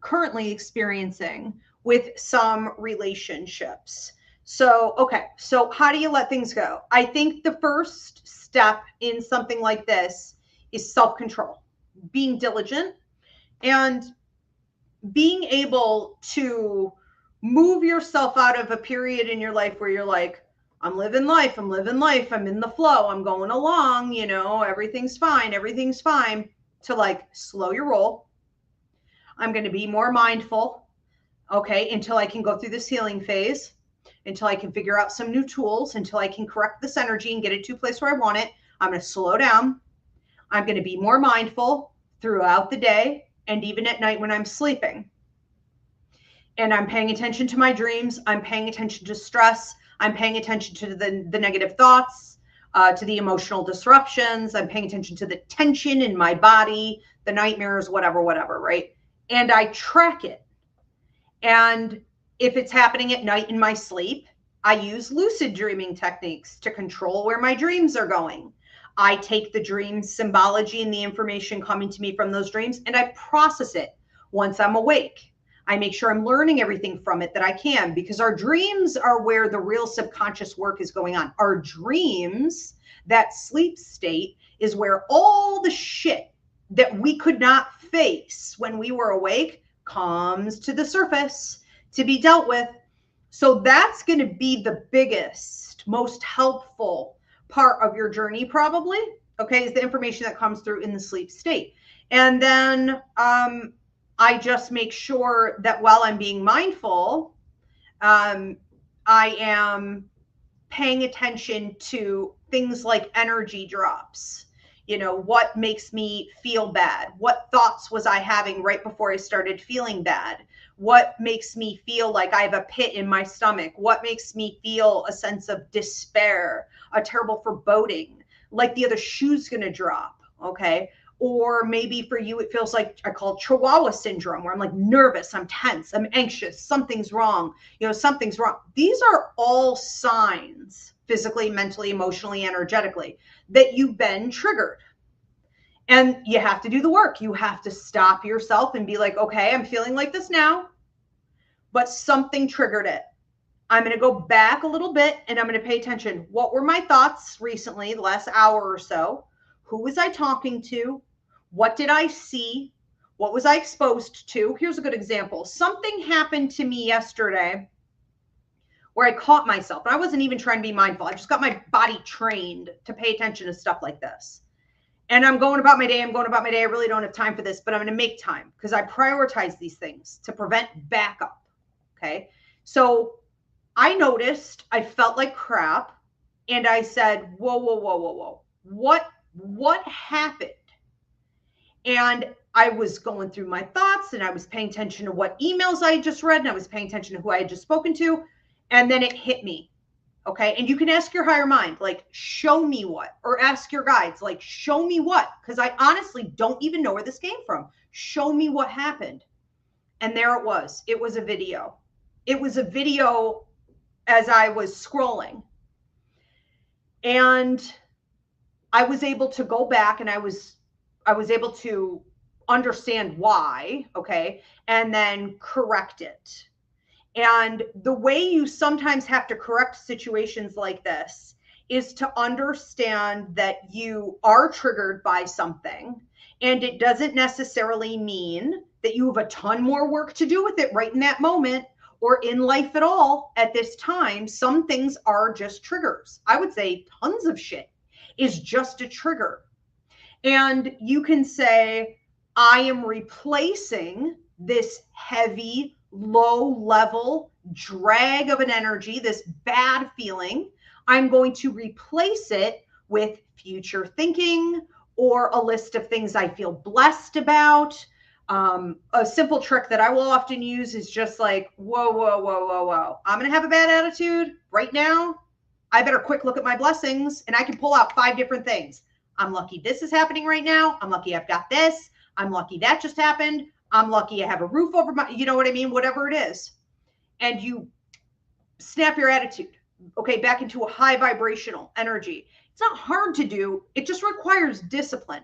currently experiencing with some relationships. So, okay, so how do you let things go? I think the first step in something like this is self-control, being diligent, and being able to move yourself out of a period in your life where you're like, I'm living life, I'm in the flow, I'm going along, everything's fine, to like slow your roll. I'm going to be more mindful, okay, until I can go through this healing phase, until I can figure out some new tools, until I can correct this energy and get it to a place where I want it. I'm going to slow down. I'm going to be more mindful throughout the day and even at night when I'm sleeping. And I'm paying attention to my dreams. I'm paying attention to stress. I'm paying attention to the negative thoughts, to the emotional disruptions. I'm paying attention to the tension in my body, the nightmares, whatever, right? And I track it. And if it's happening at night in my sleep, I use lucid dreaming techniques to control where my dreams are going. I take the dream symbology and the information coming to me from those dreams, and I process it once I'm awake. I make sure I'm learning everything from it that I can, because our dreams are where the real subconscious work is going on. Our dreams, that sleep state, is where all the shit that we could not face when we were awake comes to the surface to be dealt with. So that's going to be the biggest, most helpful part of your journey, probably, okay, is the information that comes through in the sleep state. And then I just make sure that while I'm being mindful, I am paying attention to things like energy drops. You know, what makes me feel bad? What thoughts was I having right before I started feeling bad? What makes me feel like I have a pit in my stomach? What makes me feel a sense of despair, a terrible foreboding, like the other shoe's going to drop? Okay. Or maybe for you, it feels like I call it Chihuahua syndrome, where I'm like nervous, I'm tense, I'm anxious, something's wrong, you know, something's wrong. These are all signs, physically, mentally, emotionally, energetically, that you've been triggered. And you have to do the work. You have to stop yourself and be like, okay, I'm feeling like this now, but something triggered it. I'm going to go back a little bit and I'm going to pay attention. What were my thoughts recently, the last hour or so? Who was I talking to? What did I see? What was I exposed to? Here's a good example. Something happened to me yesterday where I caught myself. And I wasn't even trying to be mindful. I just got my body trained to pay attention to stuff like this. And I'm going about my day. I really don't have time for this, but I'm going to make time because I prioritize these things to prevent backup. Okay. So I noticed I felt like crap. And I said, whoa, whoa, whoa, whoa, whoa. What happened? And I was going through my thoughts and I was paying attention to what emails I had just read and I was paying attention to who I had just spoken to. And then it hit me. Okay. And you can ask your higher mind, like, show me what, or ask your guides, like, show me what, because I honestly don't even know where this came from. Show me what happened. And there it was. It was a video. It was a video as I was scrolling. And I was able to go back and I was able to understand why. Okay. And then correct it. And the way you sometimes have to correct situations like this is to understand that you are triggered by something. And it doesn't necessarily mean that you have a ton more work to do with it right in that moment or in life at all at this time. Some things are just triggers. I would say tons of shit is just a trigger. And you can say, I am replacing this heavy, low level drag of an energy, this bad feeling. I'm going to replace it with future thinking or a list of things I feel blessed about. A simple trick that I will often use is just like, whoa, whoa, whoa, whoa, whoa. I'm going to have a bad attitude right now. I better quick look at my blessings and I can pull out 5 different things. I'm lucky this is happening right now. I'm lucky I've got this. I'm lucky that just happened. I'm lucky I have a roof over my, you know what I mean? Whatever it is. And you snap your attitude, okay, back into a high vibrational energy. It's not hard to do. It just requires discipline.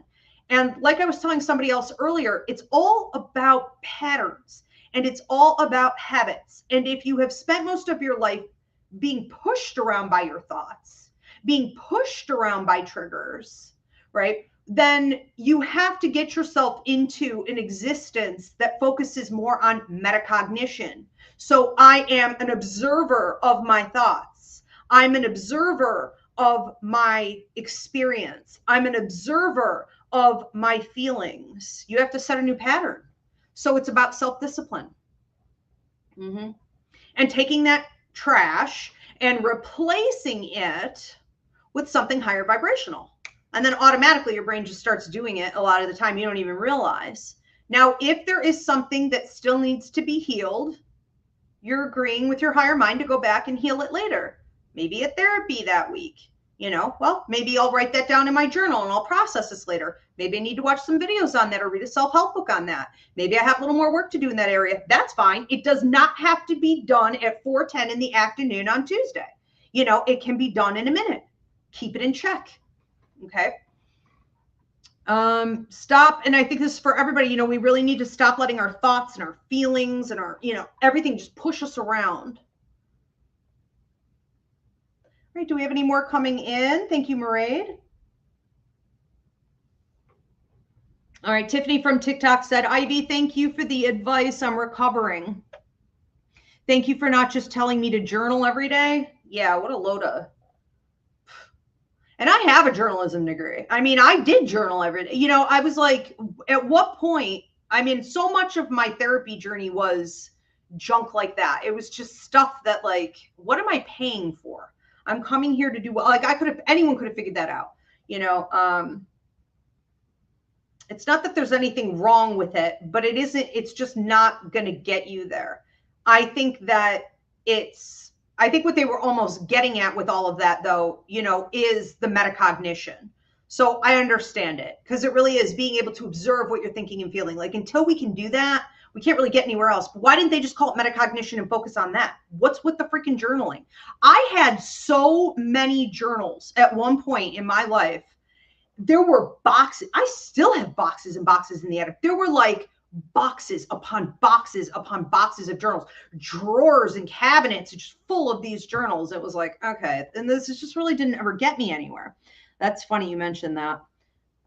And like I was telling somebody else earlier, it's all about patterns and it's all about habits. And if you have spent most of your life being pushed around by your thoughts, being pushed around by triggers, right? Then you have to get yourself into an existence that focuses more on metacognition. So I am an observer of my thoughts. I'm an observer of my experience. I'm an observer of my feelings. You have to set a new pattern. So it's about self-discipline. And taking that trash and replacing it with something higher vibrational. And then automatically your brain just starts doing it a lot of the time. You don't even realize. Now, if there is something that still needs to be healed, you're agreeing with your higher mind to go back and heal it later. Maybe a therapy that week. You know, well, maybe I'll write that down in my journal and I'll process this later. Maybe I need to watch some videos on that or read a self-help book on that. Maybe I have a little more work to do in that area. That's fine. It does not have to be done at 4:10 in the afternoon on Tuesday. You know, it can be done in a minute. Keep it in check. Okay. Stop. And I think this is for everybody. You know, we really need to stop letting our thoughts and our feelings and our, you know, everything just push us around. All right. Do we have any more coming in? Thank you, Mairead. All right. Tiffany from TikTok said, Ivy, thank you for the advice. I'm recovering. Thank you for not just telling me to journal every day. Yeah. What a load of. And I have a journalism degree. I mean, I did journal every day. You know, I was like, at what point? I mean, so much of my therapy journey was junk like that. It was just stuff that, like, what am I paying for? I'm coming here to do what? Like, anyone could have figured that out. You know, it's not that there's anything wrong with it, but it's just not going to get you there. I think what they were almost getting at with all of that, though, you know, is the metacognition. So I understand it, because it really is being able to observe what you're thinking and feeling. Like, until we can do that, we can't really get anywhere else. But why didn't they just call it metacognition and focus on that? What's with the freaking journaling? I had so many journals at one point in my life. There were boxes. I still have boxes and boxes in the attic. There were like boxes upon boxes upon boxes of journals, drawers and cabinets just full of these journals. It was like, okay, and this just really didn't ever get me anywhere. That's funny you mentioned that.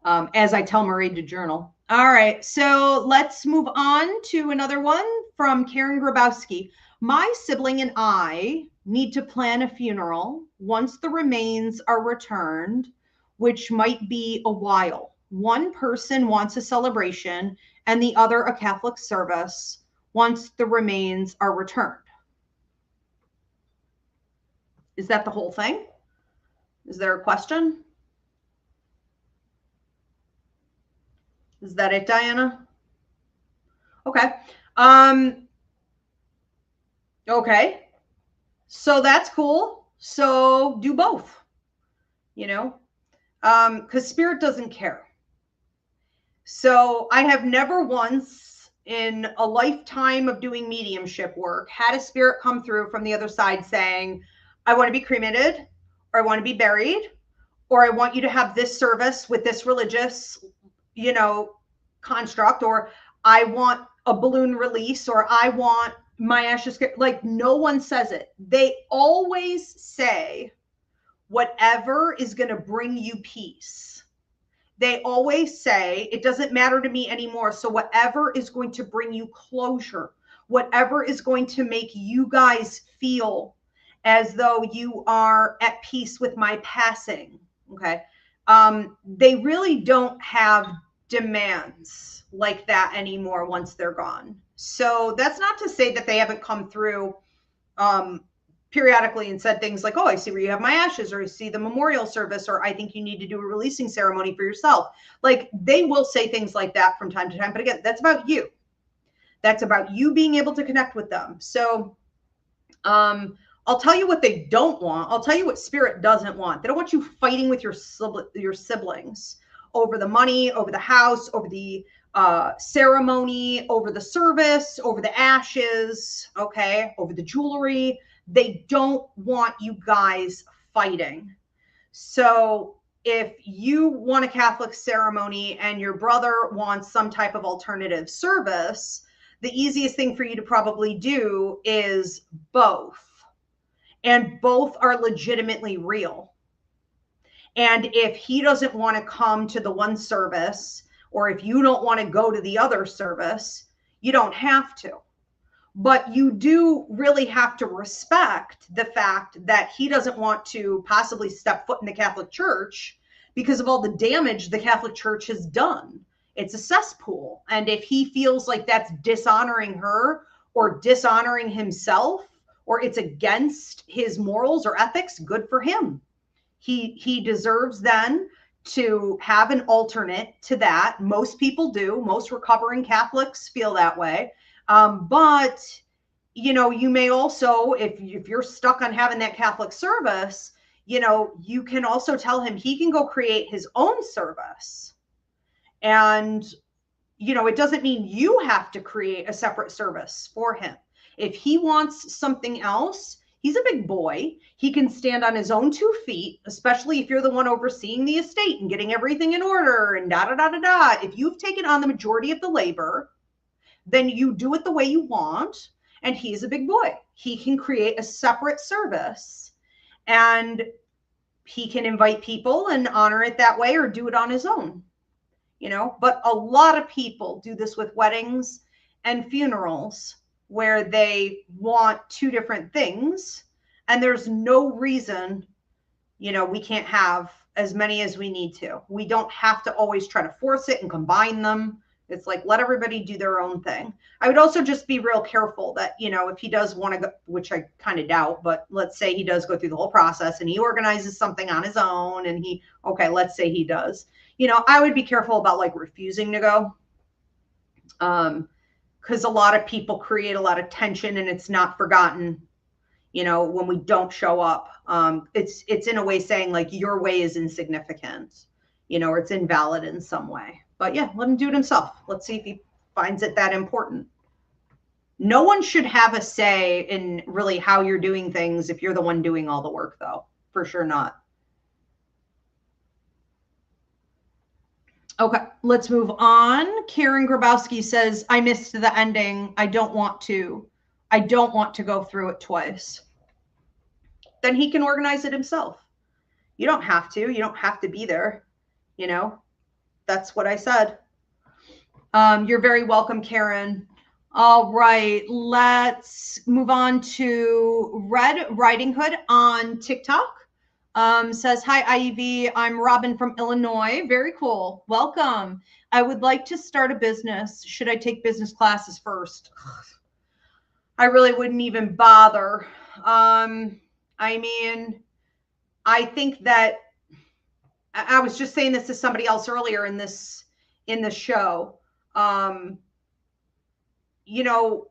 As I tell Marie to journal. All right, so let's move on to another one from Karen Grabowski. My sibling and I need to plan a funeral once the remains are returned, which might be a while. One person wants a celebration and the other a Catholic service once the remains are returned. Is that the whole thing? Is there a question? Is that it, Diana? Okay. Okay. So that's cool. So do both, you know, because spirit doesn't care. So I have never once in a lifetime of doing mediumship work had a spirit come through from the other side saying, I want to be cremated, or I want to be buried, or I want you to have this service with this religious, you know, construct, or I want a balloon release, or I want my ashes. Like, no one says it. They always say whatever is going to bring you peace. They always say, it doesn't matter to me anymore. So whatever is going to bring you closure, whatever is going to make you guys feel as though you are at peace with my passing. Okay. They really don't have demands like that anymore once they're gone. So that's not to say that they haven't come through periodically and said things like, oh, I see where you have my ashes, or I see the memorial service, or I think you need to do a releasing ceremony for yourself. Like, they will say things like that from time to time. But again, that's about you. That's about you being able to connect with them. So I'll tell you what they don't want. I'll tell you what spirit doesn't want. They don't want you fighting with your siblings over the money, over the house, over the ceremony, over the service, over the ashes, okay, over the jewelry. They don't want you guys fighting. So if you want a Catholic ceremony and your brother wants some type of alternative service, the easiest thing for you to probably do is both. And both are legitimately real. And if he doesn't want to come to the one service, or if you don't want to go to the other service, you don't have to. But you do really have to respect the fact that he doesn't want to possibly step foot in the Catholic Church because of all the damage the Catholic Church has done. It's a cesspool. And if he feels like that's dishonoring her or dishonoring himself, or it's against his morals or ethics, good for him. He deserves then to have an alternate to that. Most people do. Most recovering Catholics feel that way. But, you know, you may also, if you're stuck on having that Catholic service, you know, you can also tell him he can go create his own service. And, you know, it doesn't mean you have to create a separate service for him. If he wants something else, he's a big boy. He can stand on his own 2 feet, especially if you're the one overseeing the estate and getting everything in order and da, da, da, da, da. If you've taken on the majority of the labor, then you do it the way you want. And he's a big boy. He can create a separate service and he can invite people and honor it that way, or do it on his own, you know. But a lot of people do this with weddings and funerals, where they want 2 different things, and there's no reason, you know, we can't have as many as we need to. We don't have to always try to force it and combine them. It's like, let everybody do their own thing. I would also just be real careful that, you know, if he does want to go, which I kind of doubt, but let's say he does go through the whole process and he organizes something on his own and okay, let's say he does, you know, I would be careful about like refusing to go. Because a lot of people create a lot of tension and it's not forgotten, you know, when we don't show up. It's in a way saying like your way is insignificant, you know, or it's invalid in some way. But yeah, let him do it himself. Let's see if he finds it that important. No one should have a say in really how you're doing things if you're the one doing all the work, though. For sure not. Okay, let's move on. Karen Grabowski says, I missed the ending. I don't want to go through it twice. Then he can organize it himself. You don't have to. You don't have to be there. You know, that's what I said. You're very welcome, Karen. All right, let's move on to Red Riding Hood on TikTok. Says, hi, Ivy. I'm Robin from Illinois. Very cool. Welcome. I would like to start a business. Should I take business classes first? I really wouldn't even bother. I mean, I think that I was just saying this to somebody else earlier in the show. You know,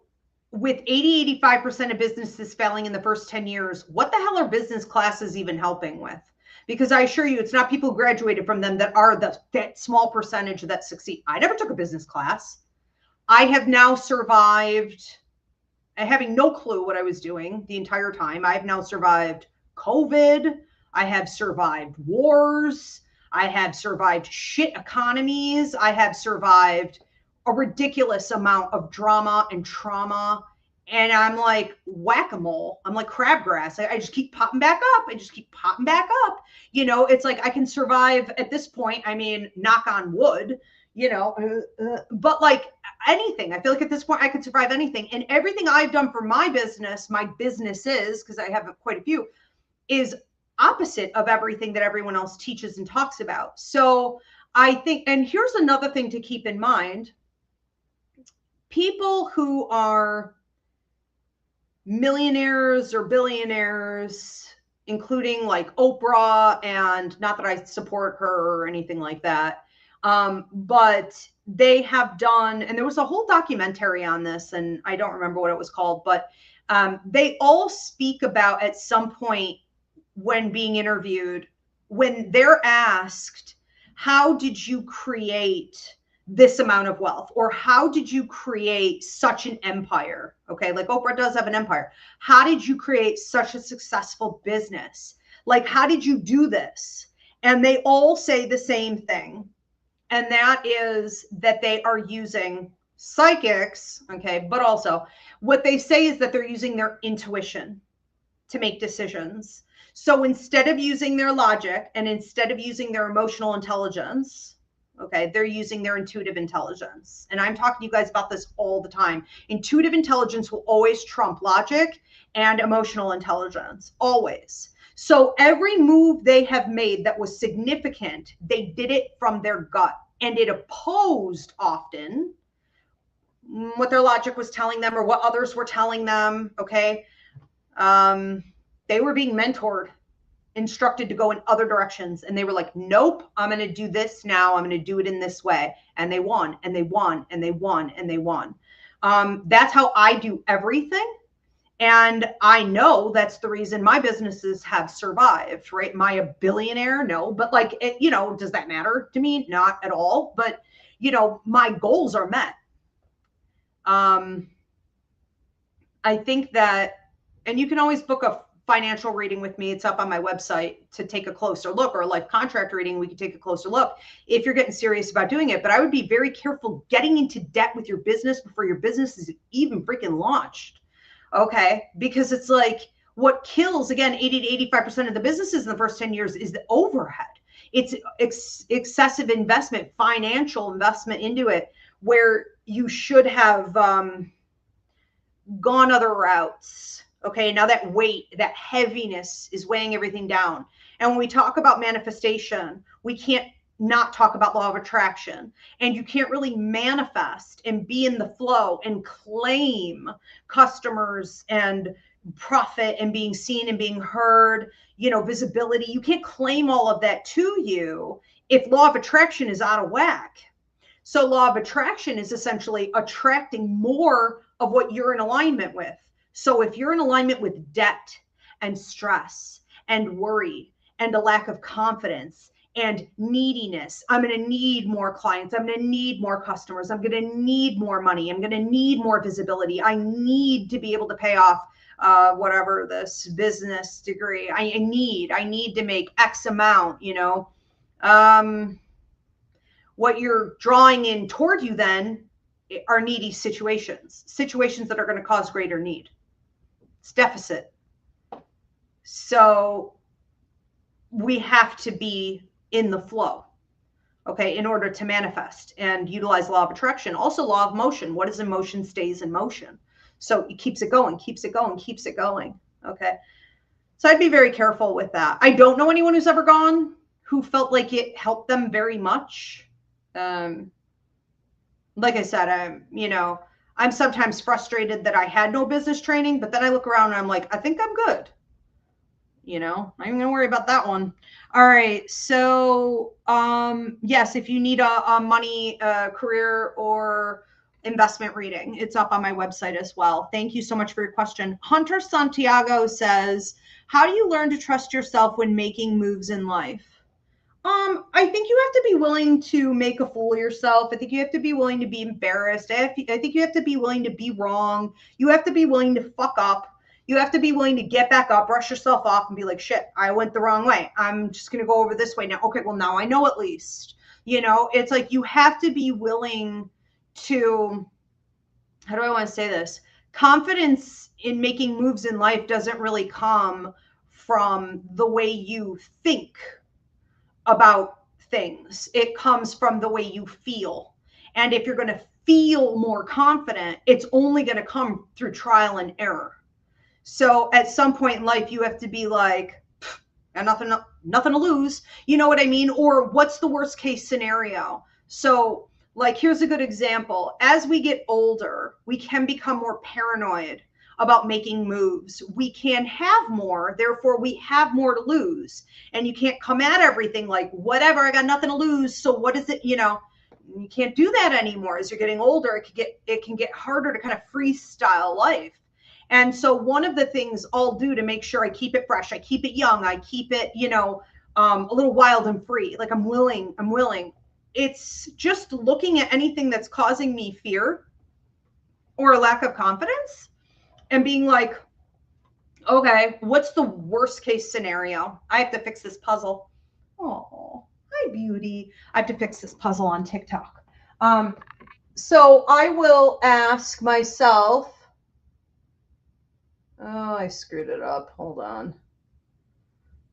with 80-85% of businesses failing in the first 10 years, what the hell are business classes even helping with? Because I assure you, it's not people who graduated from them that are that small percentage that succeed. I never took a business class. I have now survived, having no clue what I was doing the entire time. I have now survived COVID. I have survived wars. I have survived shit economies. I have survived a ridiculous amount of drama and trauma. And I'm like whack-a-mole. I'm like crabgrass. I just keep popping back up. You know, it's like I can survive at this point. I mean, knock on wood, you know, but like anything. I feel like at this point I could survive anything. And everything I've done for my businesses, because I have quite a few, is opposite of everything that everyone else teaches and talks about. So I think, and here's another thing to keep in mind. People who are millionaires or billionaires, including like Oprah, and not that I support her or anything like that, but they have done, and there was a whole documentary on this, and I don't remember what it was called, but they all speak about at some point when being interviewed, when they're asked, how did you create this amount of wealth, or how did you create such an empire? Okay, like Oprah does have an empire. How did you create such a successful business? Like, how did you do this? And they all say the same thing, and that is that they are using psychics. Okay, but also what they say is that they're using their intuition to make decisions. So instead of using their logic and instead of using their emotional intelligence, okay, they're using their intuitive intelligence. And I'm talking to you guys about this all the time. Intuitive intelligence will always trump logic and emotional intelligence, always. So every move they have made that was significant, they did it from their gut, and it opposed often what their logic was telling them or what others were telling them. Okay. They were being mentored, instructed to go in other directions, and they were like, nope, I'm going to do this now. I'm going to do it in this way. And they won, and they won, and they won, and they won. That's how I do everything. And I know that's the reason my businesses have survived, right? Am I a billionaire? No, but like, you know, does that matter to me? Not at all. But, you know, my goals are met. I think that, and you can always book a financial reading with me. It's up on my website to take a closer look, or a life contract reading. We can take a closer look if you're getting serious about doing it. But I would be very careful getting into debt with your business before your business is even freaking launched. Okay. Because it's like what kills, again, 80 to 85% of the businesses in the first 10 years is the overhead. It's excessive investment, financial investment into it, where you should have gone other routes. Okay, now that weight, that heaviness is weighing everything down. And when we talk about manifestation, we can't not talk about law of attraction. And you can't really manifest and be in the flow and claim customers and profit and being seen and being heard, visibility. You can't claim all of that to you if law of attraction is out of whack. So law of attraction is essentially attracting more of what you're in alignment with. So if you're in alignment with debt and stress and worry and a lack of confidence and neediness, I'm going to need more clients. I'm going to need more customers. I'm going to need more money. I'm going to need more visibility. I need to be able to pay off whatever this business degree. I need to make X amount, what you're drawing in toward you then are needy situations that are going to cause greater need. It's deficit. So we have to be in the flow, okay, in order to manifest and utilize law of attraction. Also law of motion. What is in motion stays in motion. So it keeps it going, keeps it going, keeps it going. Okay. So I'd be very careful with that. I don't know anyone who's ever gone who felt like it helped them very much. Like I said, I'm sometimes frustrated that I had no business training, but then I look around and I'm like, I think I'm good. I'm going to worry about that one. All right. So, yes, if you need a money, career or investment reading, it's up on my website as well. Thank you so much for your question. Hunter Santiago says, how do you learn to trust yourself when making moves in life? I think you have to be willing to make a fool of yourself. I think you have to be willing to be embarrassed. I think you have to be willing to be wrong. You have to be willing to fuck up. You have to be willing to get back up, brush yourself off and be like, shit, I went the wrong way. I'm just going to go over this way now. Okay, well, now I know at least. It's like you have to be willing to, how do I want to say this? Confidence in making moves in life doesn't really come from the way you think about things. It comes from the way you feel. And if you're going to feel more confident, it's only going to come through trial and error. So at some point in life, you have to be like, and nothing to lose. You know what I mean? Or what's the worst case scenario? So like, here's a good example. As we get older, we can become more paranoid about making moves. We can have more, therefore we have more to lose. And you can't come at everything like, whatever, I got nothing to lose. So what is it, you can't do that anymore. As you're getting older, it can get harder to kind of freestyle life. And so one of the things I'll do to make sure I keep it fresh, I keep it young, I keep it, a little wild and free. Like I'm willing. It's just looking at anything that's causing me fear or a lack of confidence and being like, okay, what's the worst case scenario? I have to fix this puzzle. Oh, hi, beauty. I have to fix this puzzle on TikTok. So I will ask myself, oh, I screwed it up. Hold on.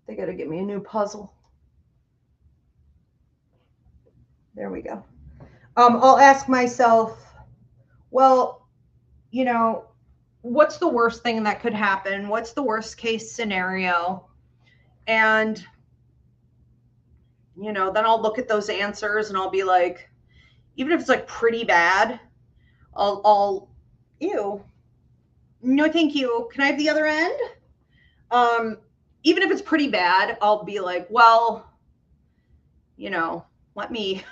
They got to get me a new puzzle. There we go. I'll ask myself, well, what's the worst thing that could happen? What's the worst case scenario? And, then I'll look at those answers and I'll be like, even if it's like pretty bad, I'll ew. No, thank you. Can I have the other end? Even if it's pretty bad, I'll be like, well, let me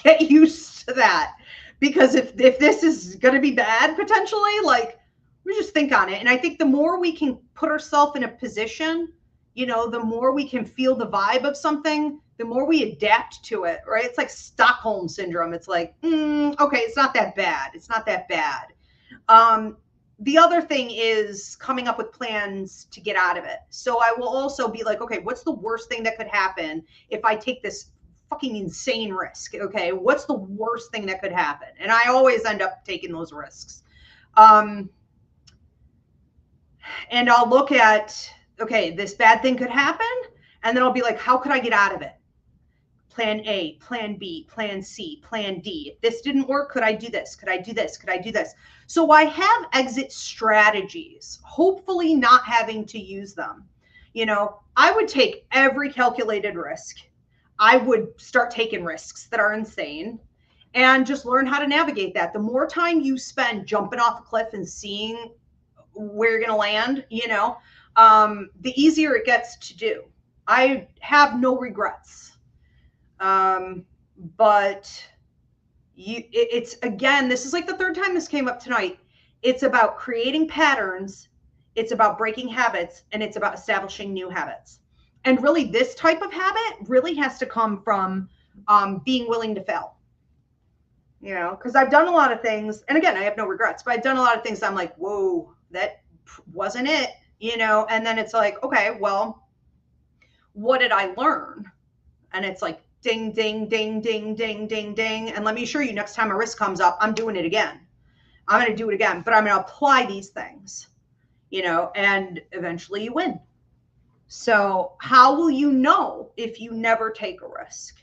get used to that. Because if this is going to be bad, potentially, like, we just think on it. And I think the more we can put ourselves in a position, the more we can feel the vibe of something, the more we adapt to it, right? It's like Stockholm syndrome. It's like, okay, it's not that bad. It's not that bad. The other thing is coming up with plans to get out of it. So I will also be like, okay, what's the worst thing that could happen if I take this fucking insane risk? Okay, what's the worst thing that could happen? And I always end up taking those risks. And I'll look at, okay, this bad thing could happen. And then I'll be like, how could I get out of it? Plan A, plan B, plan C, plan D. If this didn't work, could I do this? Could I do this? Could I do this? So I have exit strategies, hopefully not having to use them. I would take every calculated risk. I would start taking risks that are insane and just learn how to navigate that. The more time you spend jumping off a cliff and seeing where you're going to land, the easier it gets to do. I have no regrets. But it's again, this is like the third time this came up tonight. It's about creating patterns. It's about breaking habits, and it's about establishing new habits. And really, this type of habit really has to come from being willing to fail. Because I've done a lot of things, and again, I have no regrets, but I've done a lot of things I'm like, whoa, that wasn't it, and then it's like, okay, well, what did I learn? And it's like, ding, ding, ding, ding, ding, ding, ding. And let me assure you, next time a risk comes up, I'm doing it again. I'm going to do it again, but I'm going to apply these things, and eventually you win. So how will you know if you never take a risk?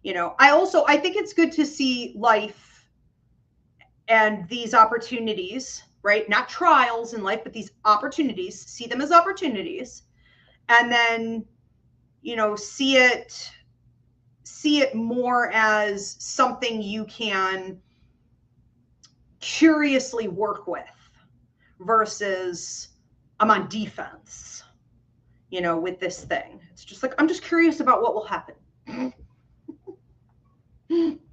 I think it's good to see life and these opportunities, right? Not trials in life, but these opportunities, see them as opportunities, and then, see it more as something you can curiously work with versus I'm on defense, with this thing. It's just like, I'm just curious about what will happen.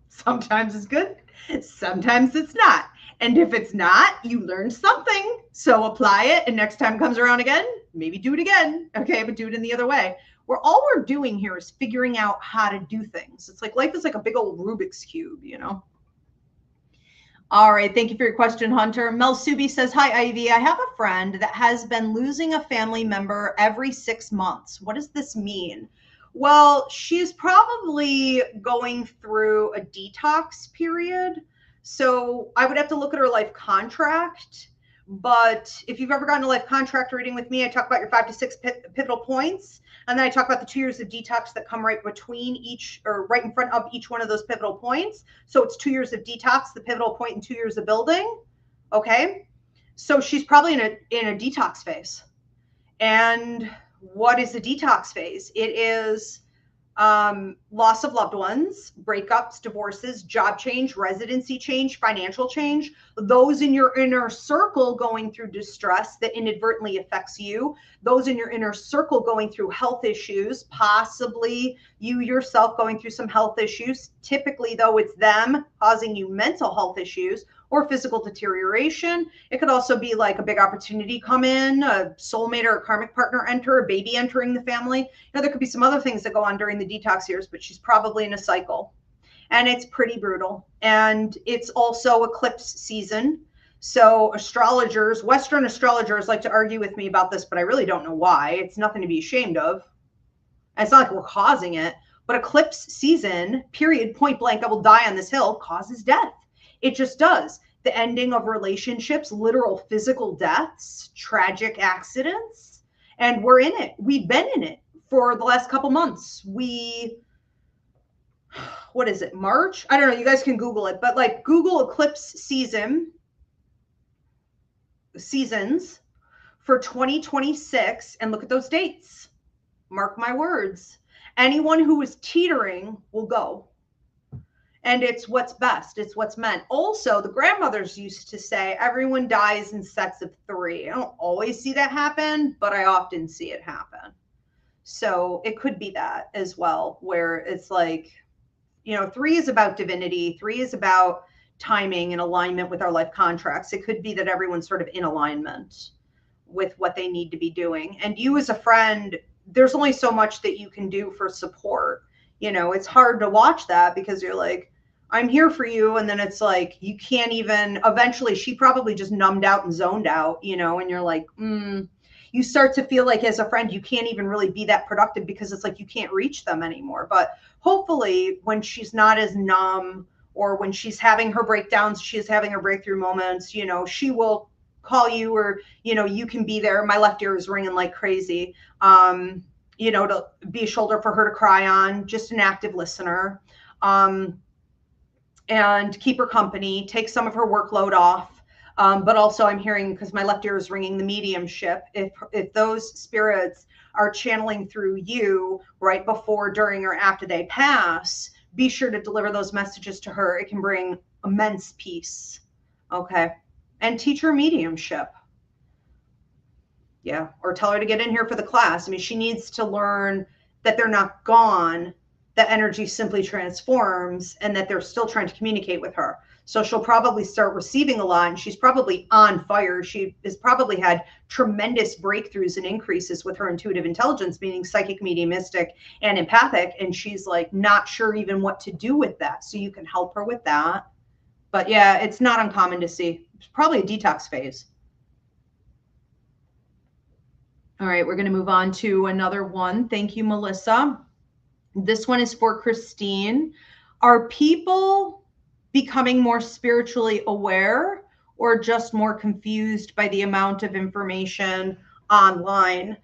Sometimes it's good, sometimes it's not. And if it's not, you learned something. So apply it, and next time comes around again, maybe do it again. Okay, but do it in the other way. Where all we're doing here is figuring out how to do things. It's like life is like a big old Rubik's Cube, All right. Thank you for your question, Hunter. Mel Subi says, hi, Ivy. I have a friend that has been losing a family member every 6 months. What does this mean? Well, she's probably going through a detox period. So I would have to look at her life contract. But if you've ever gotten a life contract reading with me, I talk about your 5 to 6 pivotal points. And then I talk about the 2 years of detox that come right between each, or right in front of each one of those pivotal points. So it's 2 years of detox, the pivotal point, and 2 years of building. Okay. So she's probably in a detox phase. And what is the detox phase? It is loss of loved ones, breakups, divorces, job change, residency change, financial change, those in your inner circle going through distress that inadvertently affects you, those in your inner circle going through health issues, possibly you yourself going through some health issues. Typically, though, it's them causing you mental health issues or physical deterioration. It could also be like a big opportunity come in, a soulmate or a karmic partner enter, a baby entering the family. There could be some other things that go on during the detox years, but she's probably in a cycle. And it's pretty brutal. And it's also eclipse season. So astrologers, Western astrologers like to argue with me about this, but I really don't know why. It's nothing to be ashamed of. And it's not like we're causing it. But eclipse season, period, point blank, I will die on this hill, causes death. It just does. The ending of relationships, literal physical deaths, tragic accidents. And we're in it. We've been in it for the last couple months. What is it, March? I don't know. You guys can Google it. But like Google eclipse seasons for 2026 and look at those dates. Mark my words. Anyone who is teetering will go. And it's what's best. It's what's meant. Also, the grandmothers used to say, everyone dies in sets of 3. I don't always see that happen, but I often see it happen. So it could be that as well, where it's like, 3 is about divinity. 3 is about timing and alignment with our life contracts. It could be that everyone's sort of in alignment with what they need to be doing. And you as a friend, there's only so much that you can do for support. It's hard to watch that because you're like, I'm here for you. And then it's like, you can't even, eventually she probably just numbed out and zoned out, and you're like, you start to feel like as a friend, you can't even really be that productive because it's like, you can't reach them anymore. But hopefully when she's not as numb or when she's having her breakdowns, she's having her breakthrough moments, she will call you or, you can be there. My left ear is ringing like crazy. to be a shoulder for her to cry on, just an active listener, and keep her company, take some of her workload off. But also I'm hearing, because my left ear is ringing, the mediumship. If those spirits are channeling through you right before, during, or after they pass, be sure to deliver those messages to her. It can bring immense peace. Okay. And teach her mediumship. Yeah. Or tell her to get in here for the class. I mean, she needs to learn that they're not gone, that energy simply transforms, and that they're still trying to communicate with her. So she'll probably start receiving a lot, and she's probably on fire. She has probably had tremendous breakthroughs and increases with her intuitive intelligence, meaning psychic, mediumistic, and empathic. And she's like not sure even what to do with that. So you can help her with that. But yeah, it's not uncommon to see. It's probably a detox phase. All right, we're going to move on to another one. Thank you, Melissa. This one is for Christine. Are people becoming more spiritually aware or just more confused by the amount of information online?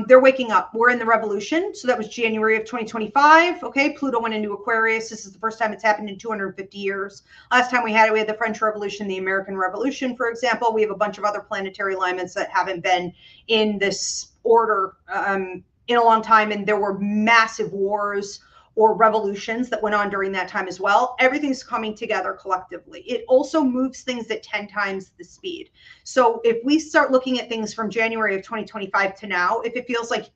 They're waking up. We're in the revolution. So that was January of 2025. Okay. Pluto went into Aquarius. This is the first time it's happened in 250 years. Last time we had the French Revolution, the American Revolution, for example. We have a bunch of other planetary alignments that haven't been in this order in a long time. And there were massive wars or revolutions that went on during that time as well. Everything's coming together collectively. It also moves things at 10 times the speed. So if we start looking at things from January of 2025 to now, if it feels like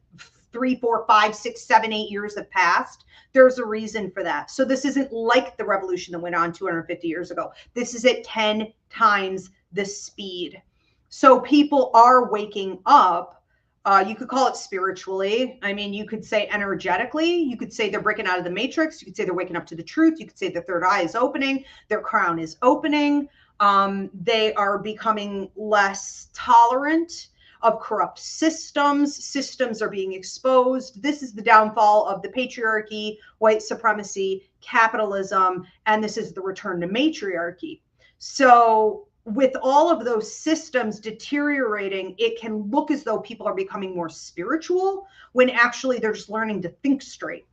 3, 4, 5, 6, 7, 8 years have passed, there's a reason for that. So this isn't like the revolution that went on 250 years ago. This is at 10 times the speed. So people are waking up. You could call it spiritually. I mean, you could say energetically. You could say they're breaking out of the matrix. You could say they're waking up to the truth. You could say the third eye is opening. Their crown is opening. They are becoming less tolerant of corrupt systems. Systems are being exposed. This is the downfall of the patriarchy, white supremacy, capitalism, and this is the return to matriarchy. So with all of those systems deteriorating, it can look as though people are becoming more spiritual when actually they're just learning to think straight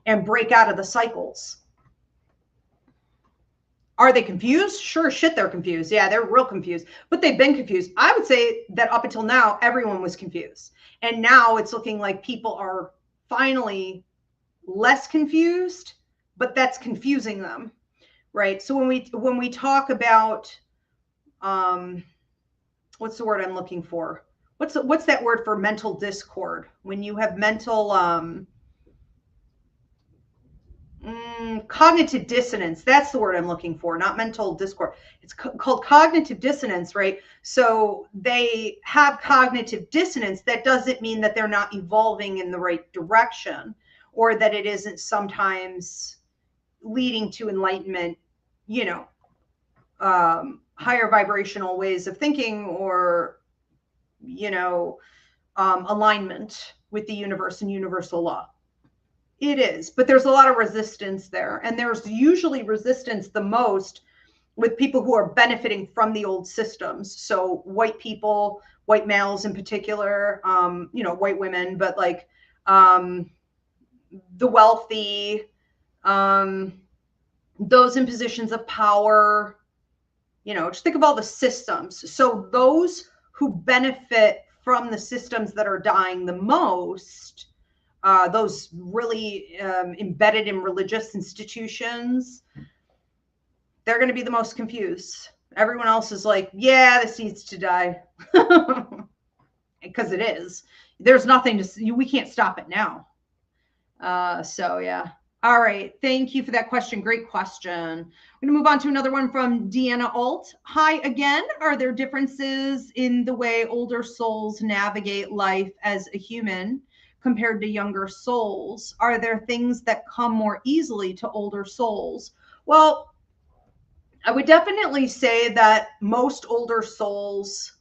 and break out of the cycles. Are they confused? Sure, shit, they're confused. Yeah, they're real confused, but they've been confused. I would say that up until now, everyone was confused. And now it's looking like people are finally less confused, but that's confusing them. Right. So when we talk about, what's the word I'm looking for? What's that word for mental discord? When you have mental, cognitive dissonance. That's the word I'm looking for, not mental discord. It's called cognitive dissonance, right? So they have cognitive dissonance. That doesn't mean that they're not evolving in the right direction, or that it isn't sometimes leading to enlightenment, higher vibrational ways of thinking, or, alignment with the universe and universal law. It is, but there's a lot of resistance there. And there's usually resistance the most with people who are benefiting from the old systems. So white people, white males in particular, white women, but like the wealthy, those in positions of power, just think of all the systems. So those who benefit from the systems that are dying the most, those really embedded in religious institutions, they're going to be the most confused. Everyone else is like, yeah, this needs to die. Because it is. There's nothing to, we can't stop it now. So yeah. All right. Thank you for that question. Great question. I'm going to move on to another one from Deanna Alt. Hi again. Are there differences in the way older souls navigate life as a human compared to younger souls? Are there things that come more easily to older souls? Well, I would definitely say that most older souls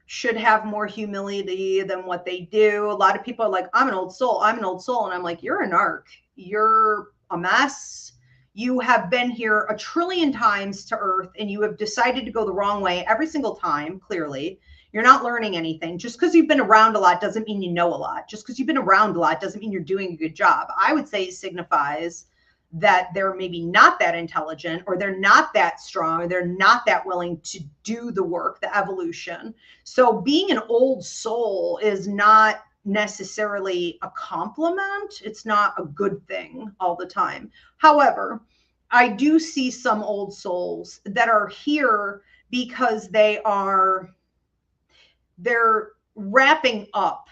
should have more humility than what they do. A lot of people are like, I'm an old soul. I'm an old soul. And I'm like, you're an arc. You're a mess. You have been here a trillion times to Earth, and you have decided to go the wrong way every single time, clearly. You're not learning anything. Just because you've been around a lot doesn't mean you know a lot. Just because you've been around a lot doesn't mean you're doing a good job. I would say it signifies that they're maybe not that intelligent, or they're not that strong, or they're not that willing to do the work, the evolution. So being an old soul is not necessarily a compliment. It's not a good thing all the time. However, I do see some old souls that are here because they're wrapping up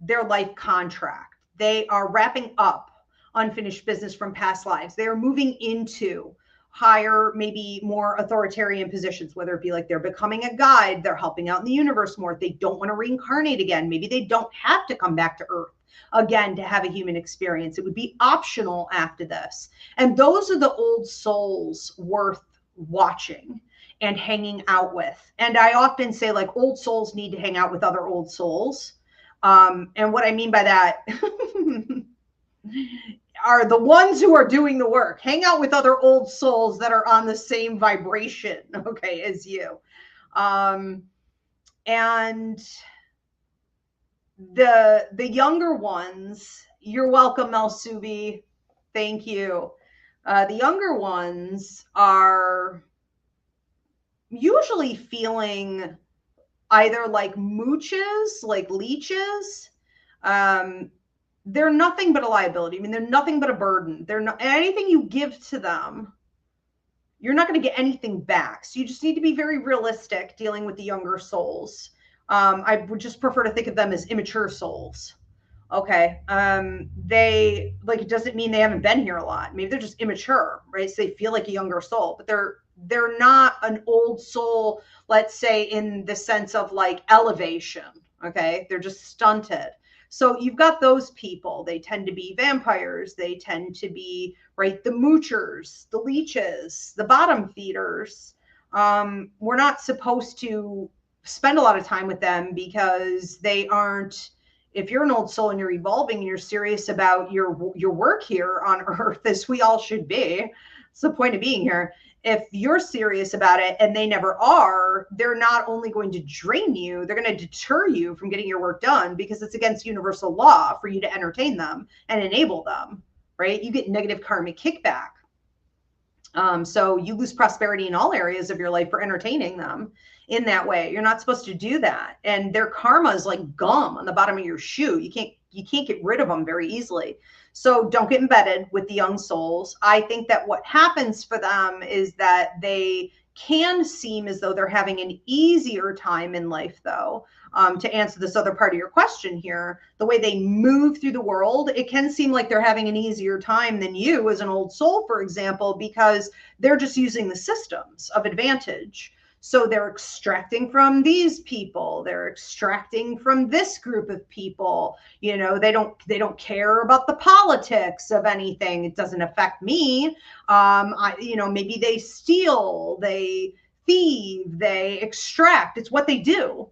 their life contract. They are wrapping up unfinished business from past lives. They are moving into higher, maybe more authoritarian positions, whether it be like they're becoming a guide, they're helping out in the universe more. They don't want to reincarnate again. Maybe they don't have to come back to Earth again to have a human experience. It would be optional after this. And those are the old souls worth watching and hanging out with. And I often say, like, old souls need to hang out with other old souls. And what I mean by that are the ones who are doing the work. Hang out with other old souls that are on the same vibration, okay, as you. And the younger ones, you're welcome, Melsubi. Thank you. The younger ones are usually feeling either like mooches, like leeches. They're nothing but a liability. I mean, they're nothing but a burden. They're not anything you give to them. You're not going to get anything back. So you just need to be very realistic dealing with the younger souls. I would just prefer to think of them as immature souls. Okay. They, like, it doesn't mean they haven't been here a lot. Maybe they're just immature, right? So they feel like a younger soul, but they're not an old soul, let's say, in the sense of like elevation. Okay. They're just stunted. So you've got those people. They tend to be vampires. They tend to be, right, the moochers, the leeches, the bottom feeders. We're not supposed to spend a lot of time with them because they aren't, if you're an old soul and you're evolving and you're serious about your work here on Earth, as we all should be, it's the point of being here. If you're serious about it and they never are, they're not only going to drain you, they're going to deter you from getting your work done, because it's against universal law for you to entertain them and enable them, right? You get negative karmic kickback. So you lose prosperity in all areas of your life for entertaining them in that way. You're not supposed to do that. And their karma is like gum on the bottom of your shoe. You can't get rid of them very easily. So don't get embedded with the young souls. I think that what happens for them is that they can seem as though they're having an easier time in life, though. To answer this other part of your question here, the way they move through the world, it can seem like they're having an easier time than you as an old soul, for example, because they're just using the systems of advantage. So they're extracting from these people, they're extracting from this group of people. You know, they don't care about the politics of anything. It doesn't affect me. Maybe they steal, they thieve, they extract. It's what they do.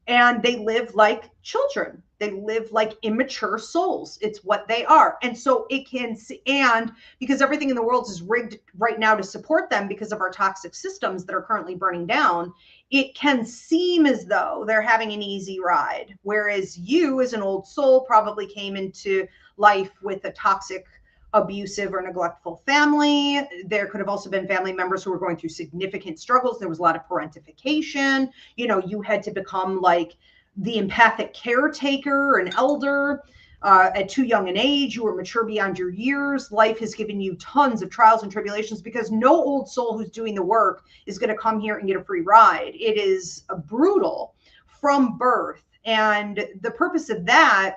And they live like children. They live like immature souls. It's what they are. And so it can, and because everything in the world is rigged right now to support them because of our toxic systems that are currently burning down, it can seem as though they're having an easy ride. Whereas you, as an old soul, probably came into life with a toxic, abusive, or neglectful family. There could have also been family members who were going through significant struggles. There was a lot of parentification. You had to become like the empathic caretaker, an elder. At too young an age, you were mature beyond your years. Life has given you tons of trials and tribulations, because no old soul who's doing the work is going to come here and get a free ride. It is brutal from birth. And the purpose of that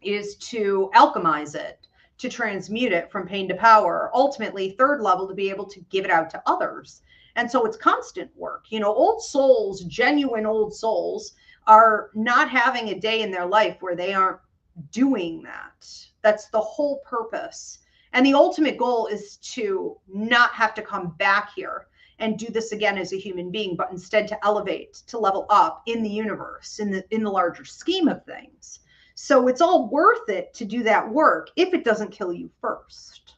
is to alchemize it, to transmute it from pain to power, ultimately third level, to be able to give it out to others. And so it's constant work. Old souls, genuine old souls, are not having a day in their life where they aren't doing that. That's the whole purpose. And the ultimate goal is to not have to come back here and do this again as a human being, but instead to elevate, to level up in the universe, in the larger scheme of things. So it's all worth it to do that work if it doesn't kill you first.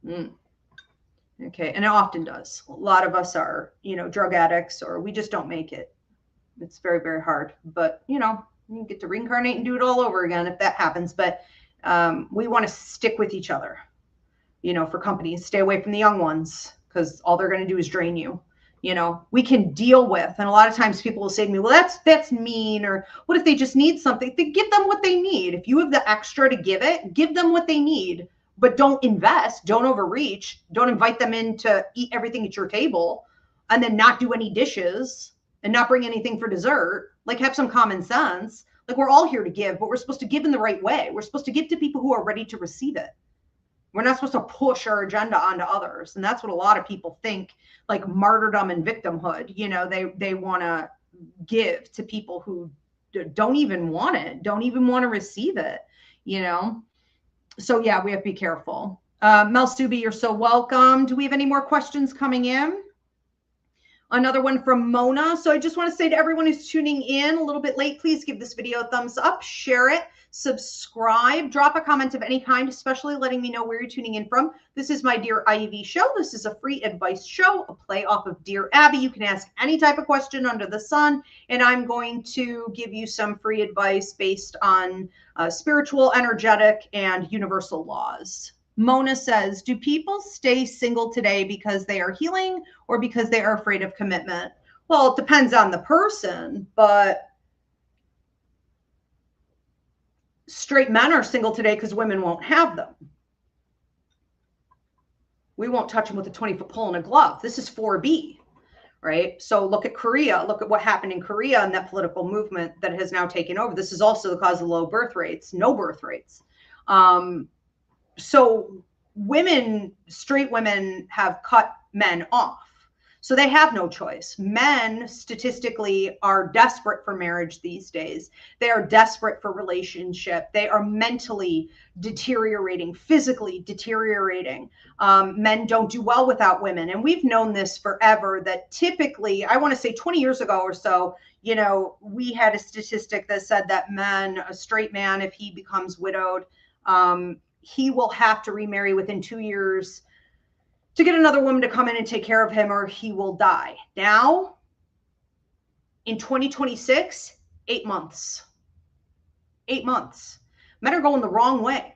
Okay, and it often does. A lot of us are, drug addicts, or we just don't make it. It's very, very hard, but you know, you get to reincarnate and do it all over again if that happens. But we want to stick with each other, you know, for companies. Stay away from the young ones because all they're going to do is drain you. You know, we can deal with, and a lot of times people will say to me, well, that's mean, or what if they just need something? They give them what they need. If you have the extra to give them what they need, but don't invest, don't overreach, don't invite them in to eat everything at your table and then not do any dishes and not bring anything for dessert. Like, have some common sense. Like, we're all here to give, but we're supposed to give in the right way. We're supposed to give to people who are ready to receive it. We're not supposed to push our agenda onto others. And that's what a lot of people think, like martyrdom and victimhood. You know, they want to give to people who don't even want it, don't even want to receive it, you know? So yeah, we have to be careful. Mel Subi, you're so welcome. Do we have any more questions coming in? Another one from Mona. So I just want to say to everyone who's tuning in a little bit late, please give this video a thumbs up, share it, subscribe, drop a comment of any kind, especially letting me know where you're tuning in from. This is my Dear Ivy show. This is a free advice show, a play off of Dear Abby. You can ask any type of question under the sun, and I'm going to give you some free advice based on spiritual, energetic, and universal laws. Mona says, do people stay single today because they are healing or because they are afraid of commitment? Well, it depends on the person, but straight men are single today because women won't have them. We won't touch them with a 20-foot pole and a glove. This is 4B, right? So look at Korea. Look at what happened in Korea and that political movement that has now taken over. This is also the cause of low birth rates, no birth rates. So women, straight women have cut men off. So they have no choice. Men statistically are desperate for marriage these days. They are desperate for relationship. They are mentally deteriorating, physically deteriorating. Men don't do well without women. And we've known this forever, that typically, I want to say 20 years ago or so, you know, we had a statistic that said that a straight man, if he becomes widowed, he will have to remarry within 2 years to get another woman to come in and take care of him, or he will die. Now, in 2026, 8 months. 8 months. Men are going the wrong way.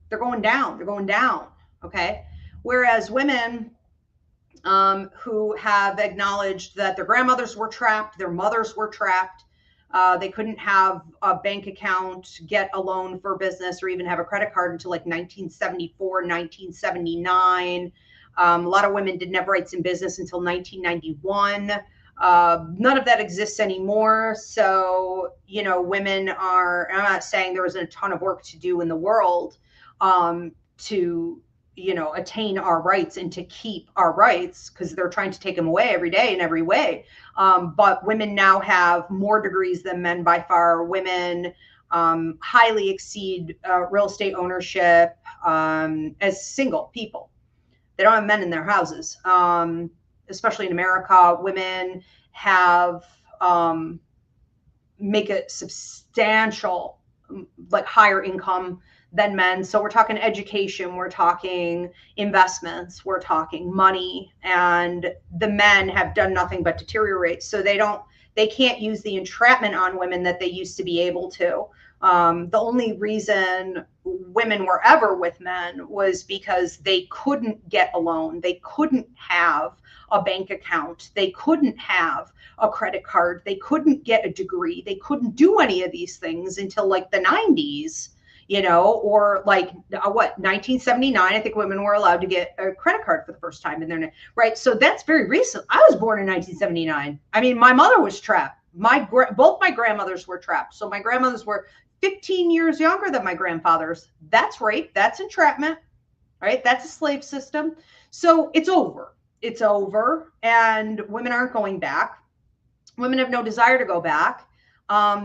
They're going down. They're going down. Okay. Whereas women who have acknowledged that their grandmothers were trapped, their mothers were trapped, they couldn't have a bank account, get a loan for business, or even have a credit card until like 1974, 1979. A lot of women didn't have rights in business until 1991. None of that exists anymore. So, you know, women are, I'm not saying there isn't a ton of work to do in the world to, you know, attain our rights and to keep our rights, because they're trying to take them away every day in every way. But women now have more degrees than men by far. Women highly exceed real estate ownership as single people. They don't have men in their houses, especially in America. Women have make a substantial, like, higher income than men. So we're talking education, we're talking investments, we're talking money, and the men have done nothing but deteriorate. So they can't use the entrapment on women that they used to be able to. The only reason women were ever with men was because they couldn't get a loan. They couldn't have a bank account. They couldn't have a credit card. They couldn't get a degree. They couldn't do any of these things until like the 90s, you know, or like 1979, I think women were allowed to get a credit card for the first time in their life, right? So that's very recent. I was born in 1979. I mean, my mother was trapped. Both my grandmothers were trapped. So my grandmothers were 15 years younger than my grandfathers. That's rape. That's entrapment, right? That's a slave system. So it's over. It's over. And women aren't going back. Women have no desire to go back.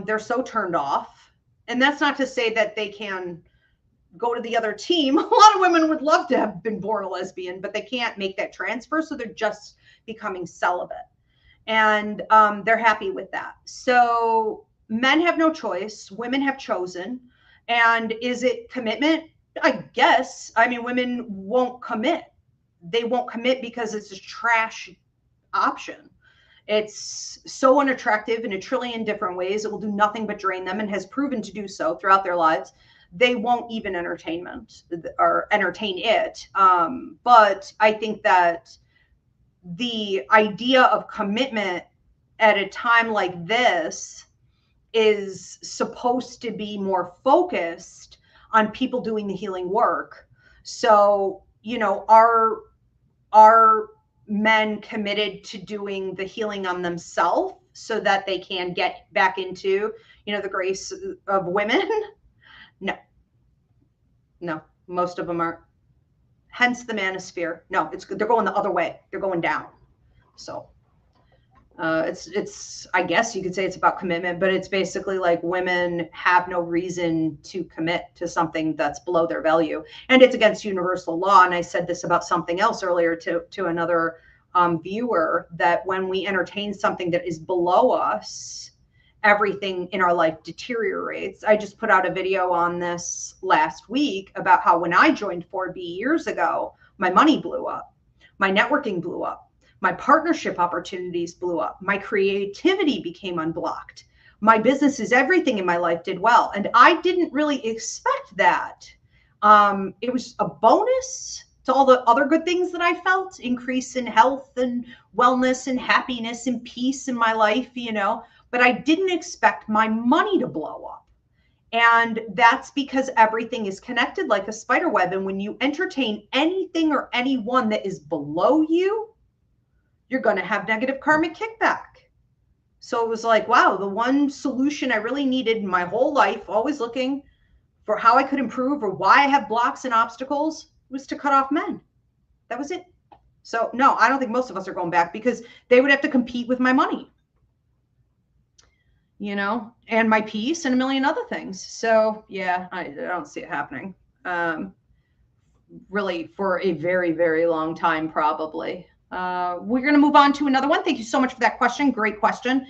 They're so turned off. And that's not to say that they can go to the other team. A lot of women would love to have been born a lesbian, but they can't make that transfer. So they're just becoming celibate. And they're happy with that. So men have no choice. Women have chosen. And is it commitment? I guess. I mean, women won't commit. They won't commit because it's a trash option. It's so unattractive in a trillion different ways. It will do nothing but drain them and has proven to do so throughout their lives. They won't even entertain it. But I think that the idea of commitment at a time like this is supposed to be more focused on people doing the healing work. So, are men committed to doing the healing on themselves so that they can get back into, the grace of women? No, no, most of them aren't. Hence the manosphere. No, they're going the other way. They're going down. So it's I guess you could say it's about commitment, but it's basically like women have no reason to commit to something that's below their value, and it's against universal law. And I said this about something else earlier to another viewer, that when we entertain something that is below us, everything in our life deteriorates. I just put out a video on this last week about how when I joined 4B years ago, my money blew up, my networking blew up, my partnership opportunities blew up, my creativity became unblocked, my businesses, everything in my life did well. And I didn't really expect that. It was a bonus to all the other good things that I felt, increase in health and wellness and happiness and peace in my life, but I didn't expect my money to blow up. And that's because everything is connected like a spider web. And when you entertain anything or anyone that is below you, you're going to have negative karmic kickback. So it was like, wow, the one solution I really needed in my whole life, always looking for how I could improve or why I have blocks and obstacles, was to cut off men. That was it. So no, I don't think most of us are going back, because they would have to compete with my money, and my peace and a million other things. So yeah, I don't see it happening really for a very, very long time, probably. We're going to move on to another one. Thank you so much for that question. Great question.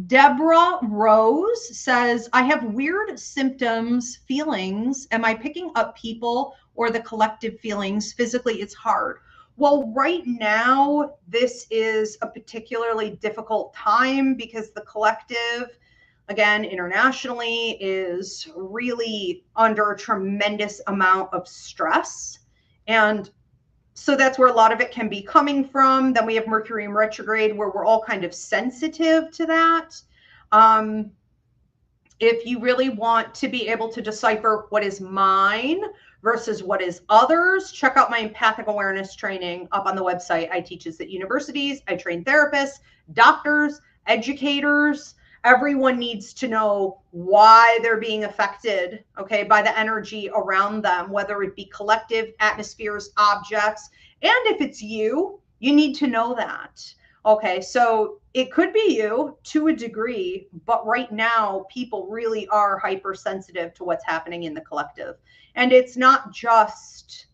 Deborah Rose says, I have weird symptoms, feelings. Am I picking up people or the collective feelings? Physically, it's hard. Well, right now, this is a particularly difficult time because the collective, again, internationally, is really under a tremendous amount of stress. And so that's where a lot of it can be coming from. Then we have Mercury in retrograde, where we're all kind of sensitive to that. If you really want to be able to decipher what is mine versus what is others, check out my empathic awareness training up on the website. I teach this at universities. I train therapists, doctors, educators. Everyone needs to know why they're being affected, okay, by the energy around them, whether it be collective, atmospheres, objects. And if it's you, you need to know that. Okay, so it could be you to a degree, but right now people really are hypersensitive to what's happening in the collective. And it's not just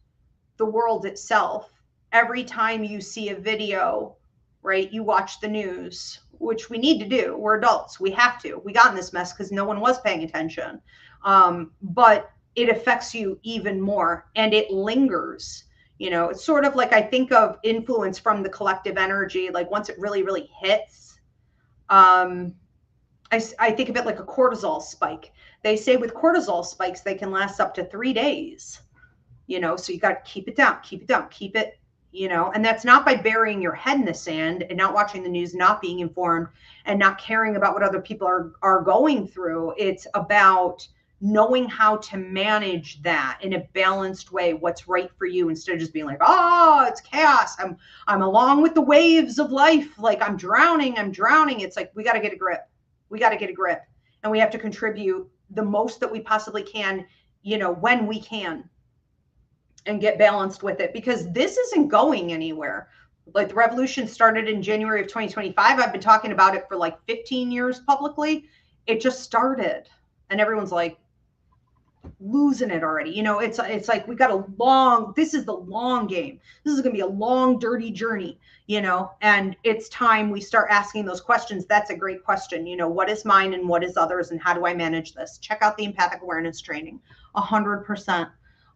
the world itself. Every time you see a video, right, you watch the news, which we need to do. We're adults. We have to. We got in this mess because no one was paying attention. But it affects you even more, and it lingers. It's sort of like, I think of influence from the collective energy. Like once it really, really hits, I think of it like a cortisol spike. They say with cortisol spikes, they can last up to 3 days. So you got to keep it down, keep it down, keep it. And that's not by burying your head in the sand and not watching the news, not being informed, and not caring about what other people are going through. It's about knowing how to manage that in a balanced way, what's right for you, instead of just being like, oh, it's chaos. I'm along with the waves of life. Like I'm drowning. It's like, we got to get a grip. We got to get a grip, and we have to contribute the most that we possibly can, when we can, and get balanced with it, because this isn't going anywhere. Like the revolution started in January of 2025. I've been talking about it for like 15 years publicly. It just started, and everyone's like losing it already. It's like we got this is the long game. This is going to be a long, dirty journey, and it's time we start asking those questions. That's a great question. What is mine and what is others, and how do I manage this? Check out the empathic awareness training. 100%.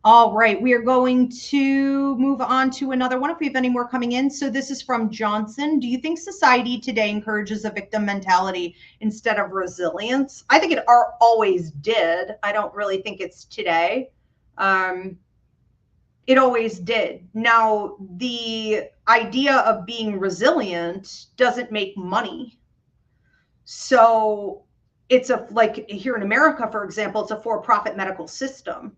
All right, we are going to move on to another one if we have any more coming in. So this is from Johnson. Do you think society today encourages a victim mentality instead of resilience? I think it always did. I don't really think it's today. It always did. Now, the idea of being resilient doesn't make money. So it's like here in America, for example, it's a for-profit medical system.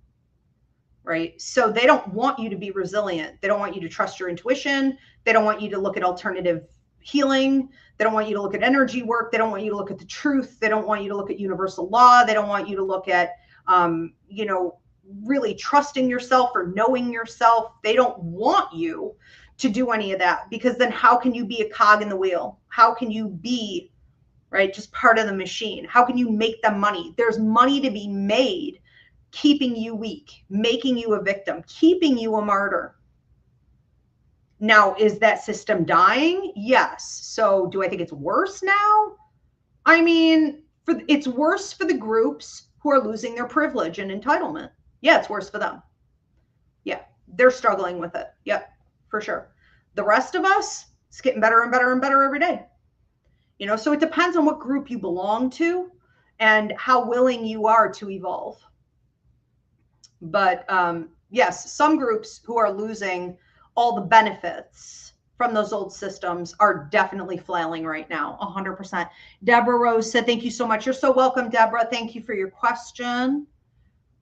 Right? So they don't want you to be resilient. They don't want you to trust your intuition. They don't want you to look at alternative healing. They don't want you to look at energy work. They don't want you to look at the truth. They don't want you to look at universal law. They don't want you to look at, really trusting yourself or knowing yourself. They don't want you to do any of that, because then how can you be a cog in the wheel? How can you be, right, just part of the machine? How can you make them money? There's money to be made keeping you weak, making you a victim, keeping you a martyr. Now, is that system dying? Yes. So do I think it's worse now? I mean, it's worse for the groups who are losing their privilege and entitlement. Yeah, it's worse for them. Yeah, they're struggling with it. Yep, for sure. The rest of us, it's getting better and better and better every day. So it depends on what group you belong to and how willing you are to evolve. But yes, some groups who are losing all the benefits from those old systems are definitely flailing right now, 100%. Deborah Rose said, thank you so much. You're so welcome, Deborah. Thank you for your question.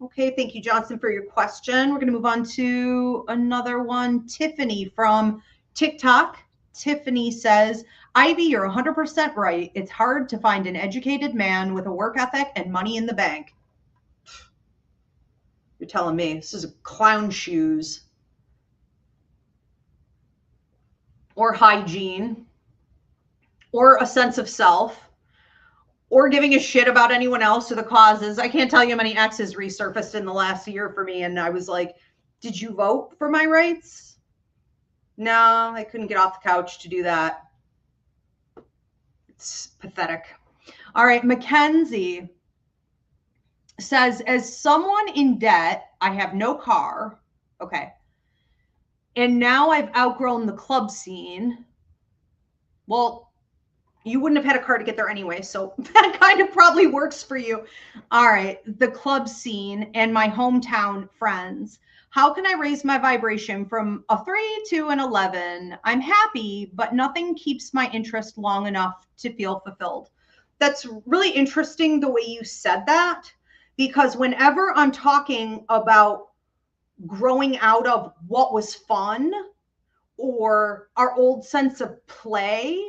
Okay, thank you, Johnson, for your question. We're going to move on to another one. Tiffany from TikTok. Tiffany says, Ivy, you're 100% right. It's hard to find an educated man with a work ethic and money in the bank. You're telling me this is clown shoes or hygiene or a sense of self or giving a shit about anyone else or the causes. I can't tell you how many exes resurfaced in the last year for me. And I was like, did you vote for my rights? No, I couldn't get off the couch to do that. It's pathetic. All right, Mackenzie says, as someone in debt, I have no car. Okay. And now I've outgrown the club scene. Well, you wouldn't have had a car to get there anyway, so that kind of probably works for you. All right, the club scene and my hometown friends. How can I raise my vibration from a 3 to an 11? I'm happy, but nothing keeps my interest long enough to feel fulfilled. That's really interesting the way you said that, because whenever I'm talking about growing out of what was fun or our old sense of play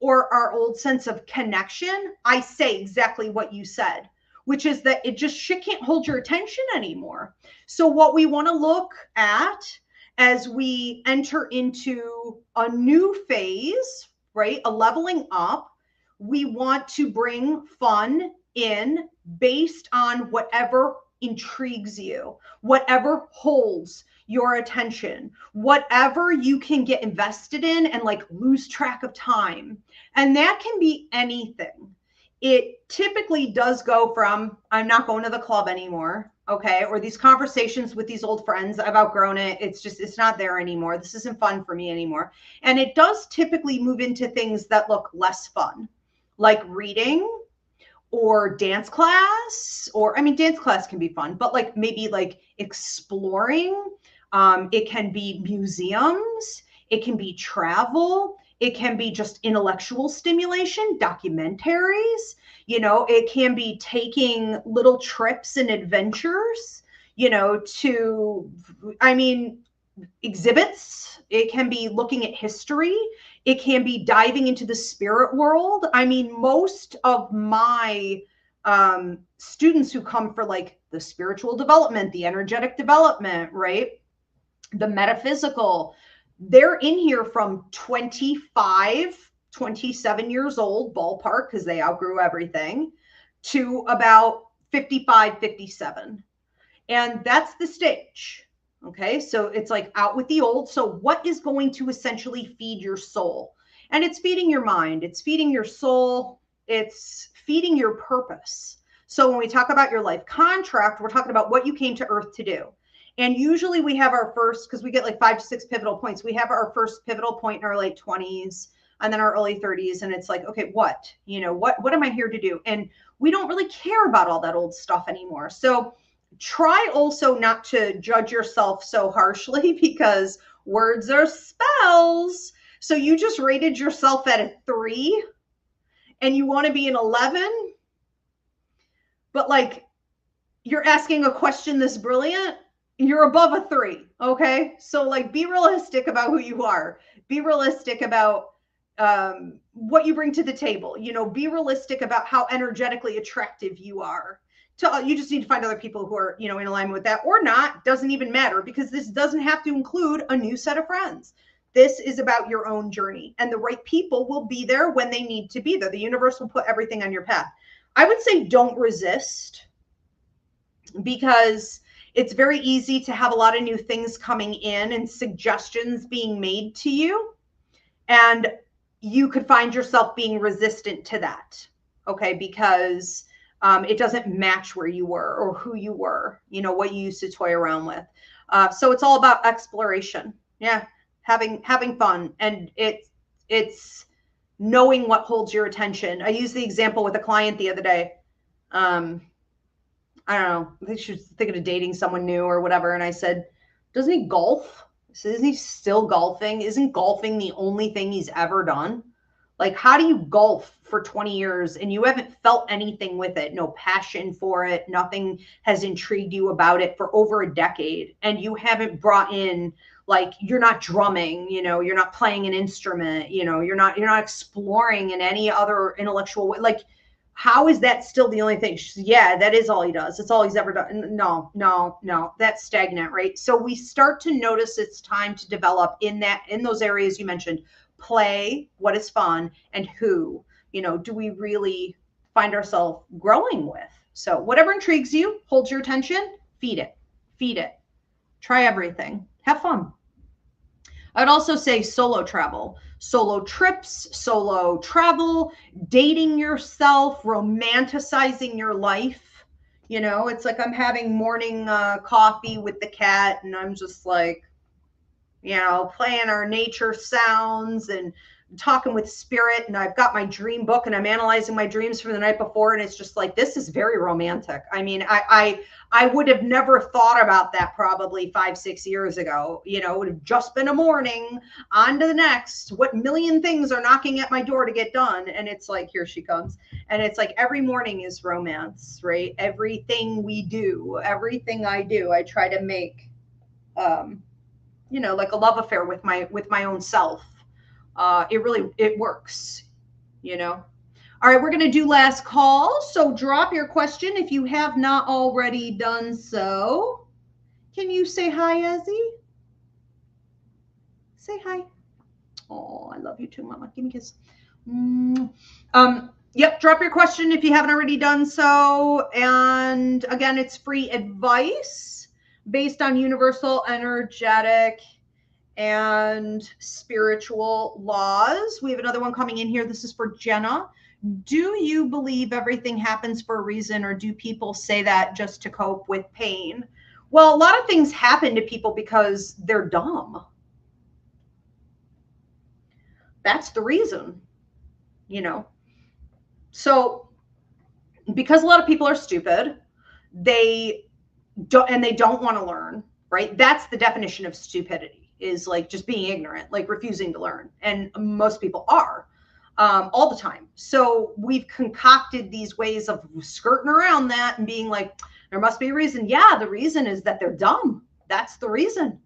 or our old sense of connection, I say exactly what you said, which is that shit can't hold your attention anymore. So what we want to look at as we enter into a new phase, right, a leveling up, we want to bring fun in based on whatever intrigues you, whatever holds your attention, whatever you can get invested in and like lose track of time. And that can be anything. It typically does go from, I'm not going to the club anymore, okay, or these conversations with these old friends, I've outgrown it. It's not there anymore. This isn't fun for me anymore. And it does typically move into things that look less fun, like reading or dance class, or, I mean, dance class can be fun, but like maybe like exploring. It can be museums. It can be travel. It can be just intellectual stimulation, documentaries. It can be taking little trips and adventures, to, exhibits. It can be looking at history. It can be diving into the spirit world. I mean, most of my students who come for like the spiritual development, the energetic development, right? The metaphysical, they're in here from 25, 27 years old, ballpark, because they outgrew everything, to about 55, 57. And that's the stage. Okay, so it's like out with the old. So what is going to essentially feed your soul? And it's feeding your mind. It's feeding your soul. It's feeding your purpose. So when we talk about your life contract, we're talking about what you came to earth to do. And usually we have our first, because we get like 5 to 6 pivotal points, we have our first pivotal point in our late 20s and then our early 30s. And it's like, okay, what am I here to do? And we don't really care about all that old stuff anymore. So try also not to judge yourself so harshly, because words are spells. So you just rated yourself at a 3 and you want to be an 11, but like you're asking a question this brilliant, you're above a 3. Okay. So like, be realistic about who you are. Be realistic about what you bring to the table. Be realistic about how energetically attractive you are. You just need to find other people who are, in alignment with that, or not. Doesn't even matter, because this doesn't have to include a new set of friends. This is about your own journey, and the right people will be there when they need to be there. The universe will put everything on your path. I would say don't resist, because it's very easy to have a lot of new things coming in and suggestions being made to you. And you could find yourself being resistant to that. Okay. Because it doesn't match where you were or who you were, what you used to toy around with. So it's all about exploration. Yeah. Having fun. And it's knowing what holds your attention. I used the example with a client the other day. I don't know, I think she was thinking of dating someone new or whatever. And I said, doesn't he golf? I said, isn't he still golfing? Isn't golfing the only thing he's ever done? Like, how do you golf for 20 years and you haven't felt anything with it? No passion for it. Nothing has intrigued you about it for over a decade. And you haven't brought in, like, you're not drumming, you're not playing an instrument, you're not exploring in any other intellectual way. Like, how is that still the only thing? She said, yeah, that is all he does. It's all he's ever done. No, that's stagnant, right? So we start to notice it's time to develop in those areas you mentioned. Play, what is fun, and who, do we really find ourselves growing with? So whatever intrigues you, holds your attention, feed it. Try everything. Have fun. I'd also say solo travel, solo trips, solo travel, dating yourself, romanticizing your life. It's like I'm having morning coffee with the cat and I'm just like, playing our nature sounds and talking with spirit. And I've got my dream book and I'm analyzing my dreams from the night before. And it's just like, this is very romantic. I mean, I would have never thought about that probably 5-6 years ago. It would have just been a morning, on to the next. What million things are knocking at my door to get done? And it's like, here she comes. And it's like every morning is romance, right? Everything we do, everything I do, I try to make, like a love affair with my own self. It works, All right, we're going to do last call. So drop your question if you have not already done so. Can you say hi, Ezzy? Say hi. Oh, I love you too, Mama. Give me a kiss. Yep, drop your question if you haven't already done so. And again, it's free advice based on universal, energetic, and spiritual laws. We have another one coming in here. This is for Jenna. Do you believe everything happens for a reason, or do people say that just to cope with pain? Well, a lot of things happen to people because they're dumb. That's the reason, So because a lot of people are stupid, they don't want to learn, right? That's the definition of stupidity, is like just being ignorant, like refusing to learn. And most people are all the time. So we've concocted these ways of skirting around that and being like, there must be a reason. Yeah, the reason is that they're dumb. That's the reason.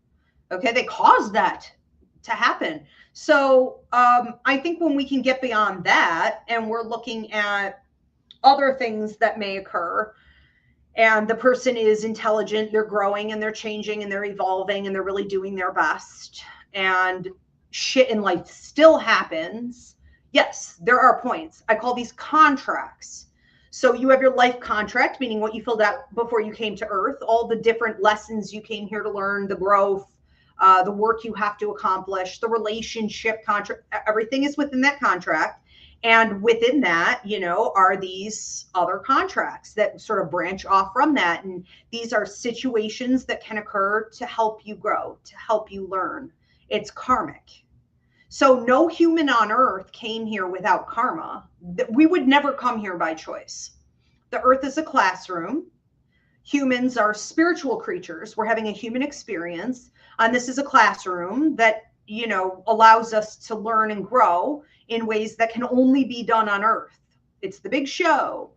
Okay, they caused that to happen. So I think when we can get beyond that and we're looking at other things that may occur, and the person is intelligent, they're growing and they're changing and they're evolving and they're really doing their best, and shit in life still happens. Yes, there are points. I call these contracts. So you have your life contract, meaning what you filled out before you came to Earth, all the different lessons you came here to learn, the growth, the work you have to accomplish, the relationship contract, everything is within that contract. And within that, are these other contracts that sort of branch off from that. And these are situations that can occur to help you grow, to help you learn. It's karmic. So no human on earth came here without karma. We would never come here by choice. The earth is a classroom. Humans are spiritual creatures. We're having a human experience. And this is a classroom that, allows us to learn and grow in ways that can only be done on earth. It's the big show.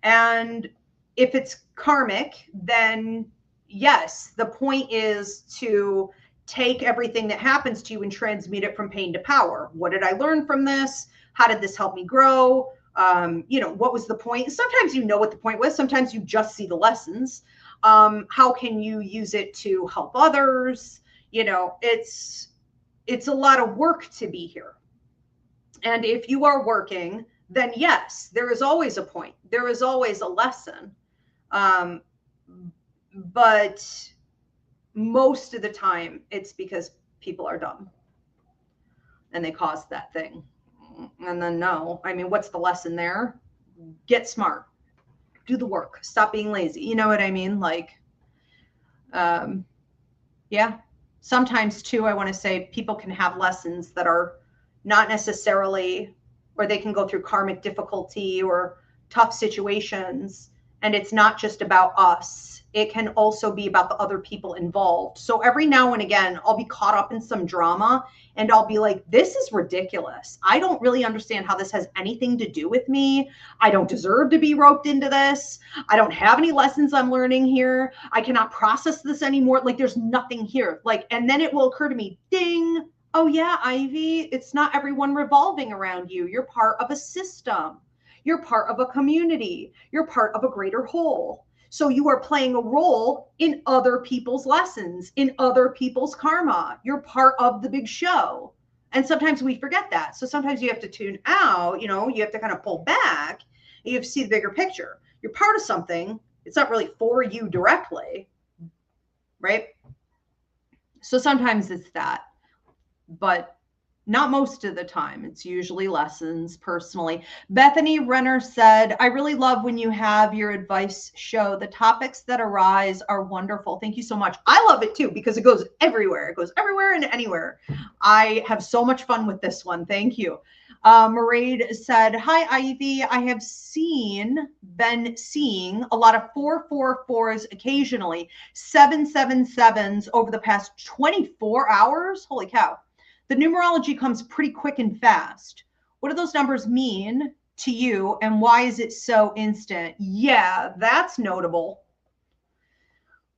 And if it's karmic, then yes, the point is to take everything that happens to you and transmute it from pain to power. What did I learn from this? How did this help me grow? What was the point? Sometimes you know what the point was. Sometimes you just see the lessons. How can you use it to help others? It's a lot of work to be here. And if you are working, then yes, there is always a point. There is always a lesson. But most of the time, it's because people are dumb and they caused that thing. And then no, what's the lesson there? Get smart, do the work, stop being lazy. You know what I mean? Yeah. Sometimes too, I want to say people can have lessons that are not necessarily, or they can go through karmic difficulty or tough situations. And it's not just about us. It can also be about the other people involved. So every now and again, I'll be caught up in some drama and I'll be like, this is ridiculous. I don't really understand how this has anything to do with me. I don't deserve to be roped into this. I don't have any lessons I'm learning here. I cannot process this anymore. There's nothing here. And then it will occur to me, ding. Oh yeah, Ivy, it's not everyone revolving around you. You're part of a system. You're part of a community. You're part of a greater whole. So you are playing a role in other people's lessons, in other people's karma. You're part of the big show. And sometimes we forget that. So sometimes you have to tune out, you have to kind of pull back. And you have to see the bigger picture. You're part of something. It's not really for you directly, right? So sometimes it's that, but not most of the time. It's usually lessons personally. Bethany Renner said, I really love when you have your advice show. The topics that arise are wonderful. Thank you so much. I love it too, because it goes everywhere. It goes everywhere and anywhere. I have so much fun with this one. Thank you. Mairead said, hi, Ivy. I have been seeing a lot of 444s occasionally, 777s over the past 24 hours. Holy cow. The numerology comes pretty quick and fast. What do those numbers mean to you and why is it so instant? Yeah, that's notable.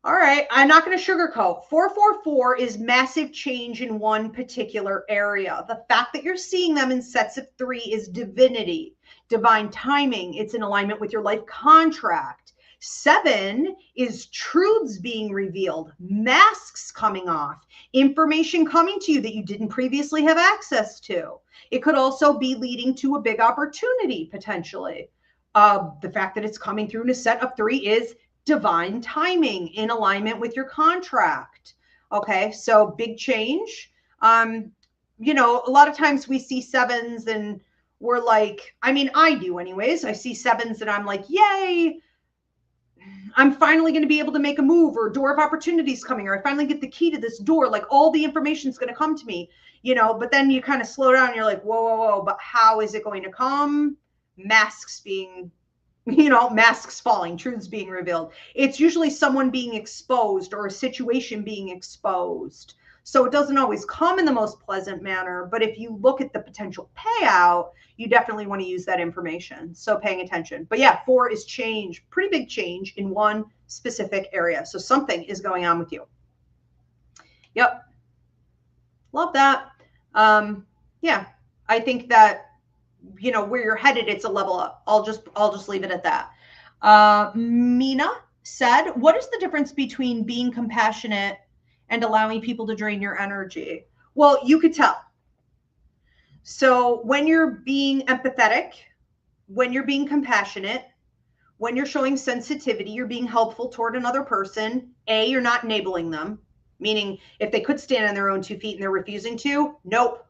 All right, I'm not going to sugarcoat. 444 is massive change in one particular area. The fact that you're seeing them in sets of 3 is divinity, divine timing. It's in alignment with your life contract. 7 is truths being revealed, masks coming off, information coming to you that you didn't previously have access to. It could also be leading to a big opportunity potentially. The fact that it's coming through in a set of 3 is divine timing in alignment with your contract. Okay, so big change. A lot of times we see 7s and we're like, I do anyways. I see 7s and I'm like, yay, I'm finally going to be able to make a move, or door of opportunities coming, or I finally get the key to this door. All the information is going to come to me, but then you kind of slow down and you're like, whoa, but how is it going to come? Masks being, masks falling, truths being revealed. It's usually someone being exposed or a situation being exposed. So it doesn't always come in the most pleasant manner, but if you look at the potential payout, you definitely want to use that information. So paying attention. But yeah, 4 is change, pretty big change in one specific area. So something is going on with you. Yep. Love that. Yeah, I think that, where you're headed, it's a level up. I'll just leave it at that. Mina said, what is the difference between being compassionate and allowing people to drain your energy? Well, you could tell. So when you're being empathetic, when you're being compassionate, when you're showing sensitivity, you're being helpful toward another person. You're not enabling them, meaning if they could stand on their own 2 feet and they're refusing to, nope.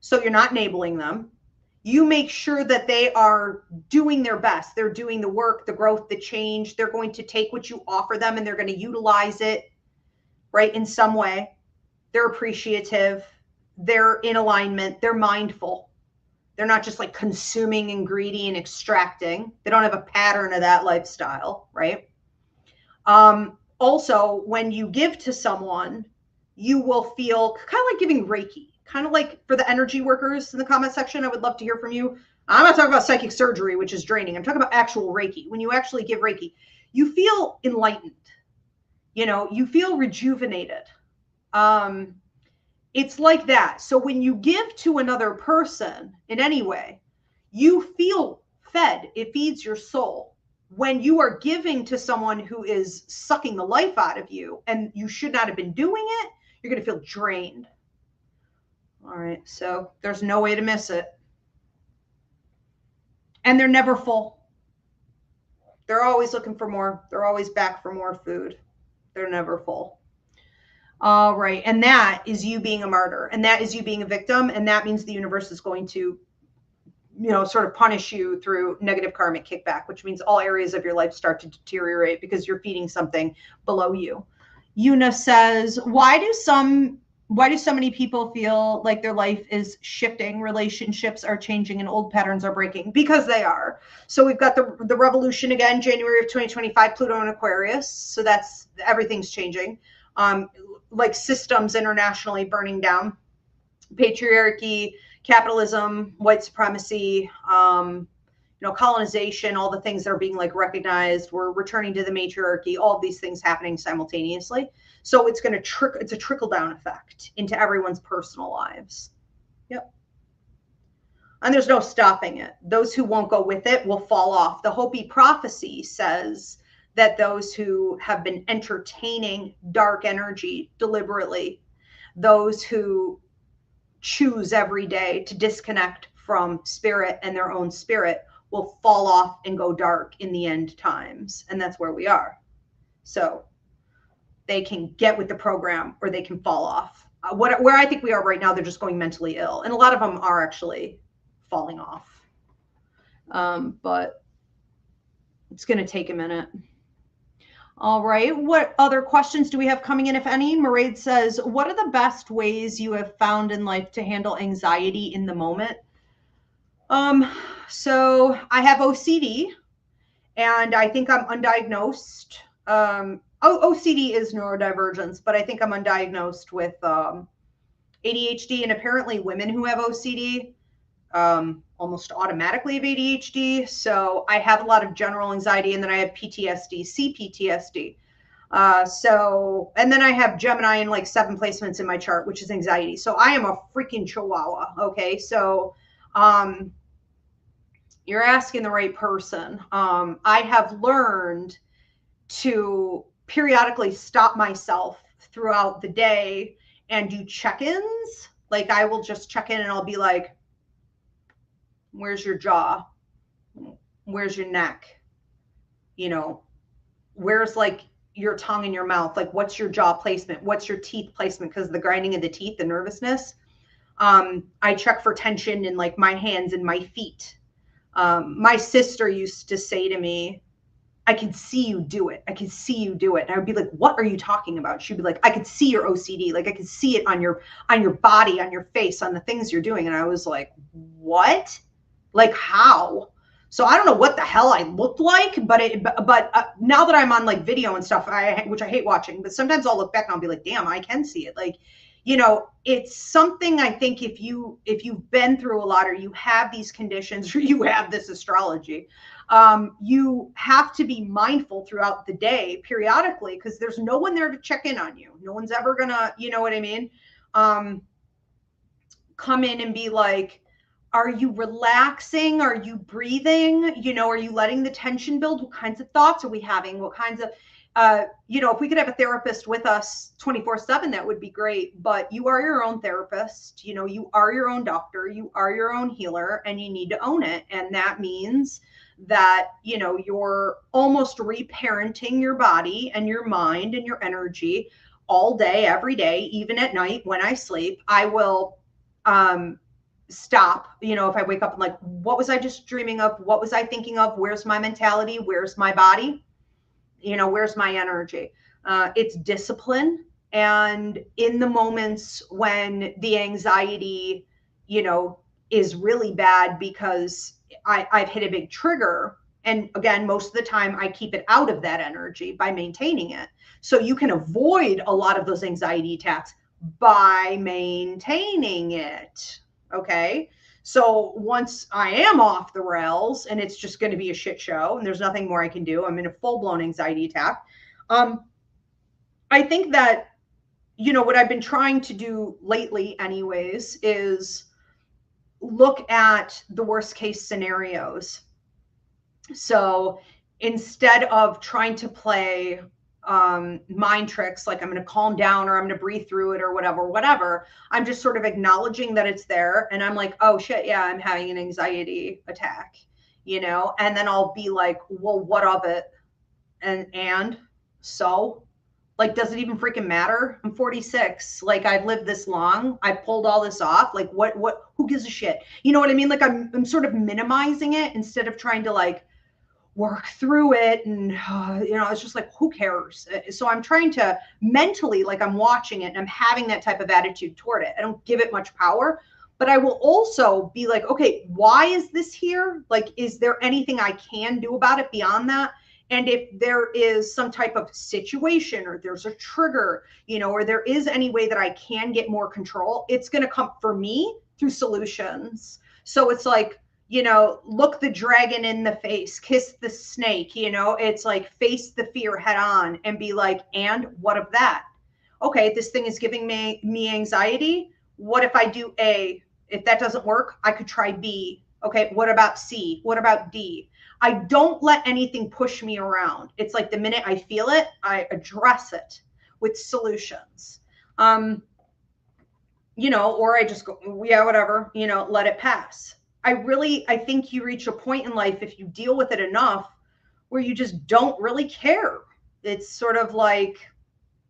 So you're not enabling them. You make sure that they are doing their best. They're doing the work, the growth, the change. They're going to take what you offer them and they're going to utilize it, right, in some way. They're appreciative. They're in alignment. They're mindful. They're not just like consuming and greedy and extracting. They don't have a pattern of that lifestyle, right? Also, when you give to someone, you will feel kind of like giving Reiki, kind of like for the energy workers in the comment section. I would love to hear from you. I'm not talking about psychic surgery, which is draining. I'm talking about actual Reiki. When you actually give Reiki, you feel enlightened. You feel rejuvenated. It's like that. So when you give to another person in any way, you feel fed. It feeds your soul. When you are giving to someone who is sucking the life out of you and you should not have been doing it, you're going to feel drained. All right. So there's no way to miss it. And they're never full. They're always looking for more. They're always back for more food. They're never full. All right. And that is you being a martyr. And that is you being a victim. And that means the universe is going to, sort of punish you through negative karmic kickback, which means all areas of your life start to deteriorate because you're feeding something below you. Una says, why do so many people feel like their life is shifting, relationships are changing, and old patterns are breaking? Because they are. So we've got the revolution again, January of 2025, Pluto in Aquarius. So that's, everything's changing. Like systems internationally burning down, patriarchy, capitalism, white supremacy, colonization, all the things that are being like recognized. We're returning to the matriarchy, all of these things happening simultaneously. So it's going to it's a trickle down effect into everyone's personal lives. Yep. And there's no stopping it. Those who won't go with it will fall off. The Hopi prophecy says that those who have been entertaining dark energy deliberately, those who choose every day to disconnect from spirit and their own spirit, will fall off and go dark in the end times. And that's where we are. So they can get with the program or they can fall off. Where I think we are right now, they're just going mentally ill. And a lot of them are actually falling off. But it's going to take a minute. All right. What other questions do we have coming in, if any? Mairead says, what are the best ways you have found in life to handle anxiety in the moment? So I have OCD and I think I'm undiagnosed. OCD is neurodivergence, but I think I'm undiagnosed with ADHD, and apparently women who have OCD almost automatically have ADHD. So I have a lot of general anxiety, and then I have PTSD, CPTSD. And then I have Gemini in like 7 placements in my chart, which is anxiety. So I am a freaking chihuahua. Okay. So, you're asking the right person. I have learned to periodically stop myself throughout the day and do check-ins. Like I will just check in and I'll be like, where's your jaw? Where's your neck? Where's like your tongue in your mouth? Like what's your jaw placement? What's your teeth placement? Because the grinding of the teeth, the nervousness. I check for tension in like my hands and my feet. My sister used to say to me, I can see you do it. I can see you do it. And I would be like, what are you talking about? She'd be like, I could see your OCD. Like I could see it on your body, on your face, on the things you're doing. And I was like, what? Like how? So I don't know what the hell I looked like, but now that I'm on like video and stuff, which I hate watching, but sometimes I'll look back and I'll be like, damn, I can see it. Like, it's something I think if you've been through a lot or you have these conditions or you have this astrology, you have to be mindful throughout the day periodically, because there's no one there to check in on you. No one's ever gonna, you know what I mean? Come in and be like, are you relaxing? Are you breathing? Are you letting the tension build? What kinds of thoughts are we having? What kinds of, if we could have a therapist with us 24/7, that would be great. But you are your own therapist. You are your own doctor. You are your own healer, and you need to own it. And that means that, you're almost reparenting your body and your mind and your energy all day, every day, even at night when I sleep. I will, stop, if I wake up and like, what was I just dreaming of? What was I thinking of? Where's my mentality? Where's my body? Where's my energy? It's discipline. And in the moments when the anxiety, is really bad because I've hit a big trigger. And again, most of the time I keep it out of that energy by maintaining it. So you can avoid a lot of those anxiety attacks by maintaining it. Okay. So once I am off the rails and it's just going to be a shit show and there's nothing more I can do, I'm in a full blown anxiety attack. I think that, what I've been trying to do lately, anyways, is look at the worst case scenarios. So instead of trying to play mind tricks, like I'm going to calm down or I'm going to breathe through it or whatever, I'm just sort of acknowledging that it's there. And I'm like, oh shit, yeah, I'm having an anxiety attack, and then I'll be like, well, what of it? And so, like, does it even freaking matter? I'm 46. Like, I've lived this long. I've pulled all this off. Like, who gives a shit? You know what I mean? Like, I'm sort of minimizing it instead of trying to like work through it. And, it's just like, who cares? So I'm trying to mentally, like, I'm watching it and I'm having that type of attitude toward it. I don't give it much power, but I will also be like, okay, why is this here? Like, is there anything I can do about it beyond that? And if there is some type of situation or there's a trigger, or there is any way that I can get more control, it's going to come for me through solutions. So it's like, look the dragon in the face, kiss the snake, it's like face the fear head on and be like, and what of that? Okay, this thing is giving me anxiety. What if I do A? If that doesn't work, I could try B. Okay, what about C? What about D? I don't let anything push me around. It's like the minute I feel it, I address it with solutions. Or I just go, yeah, whatever, let it pass. I think you reach a point in life, if you deal with it enough, where you just don't really care. It's sort of like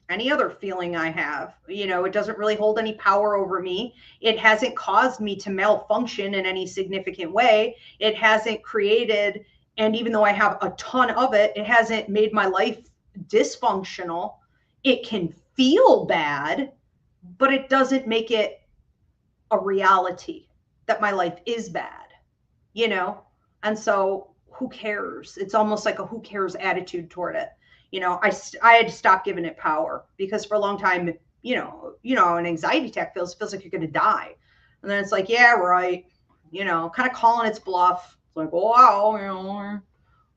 any other feeling I have. It doesn't really hold any power over me. It hasn't caused me to malfunction in any significant way. It hasn't created, and even though I have a ton of it, it hasn't made my life dysfunctional. It can feel bad, but it doesn't make it a reality that my life is bad, And so who cares? It's almost like a who cares attitude toward it. I had to stop giving it power because for a long time, an anxiety attack feels like you're going to die. And then it's like, yeah, right. Kind of calling its bluff. It's like, oh, wow,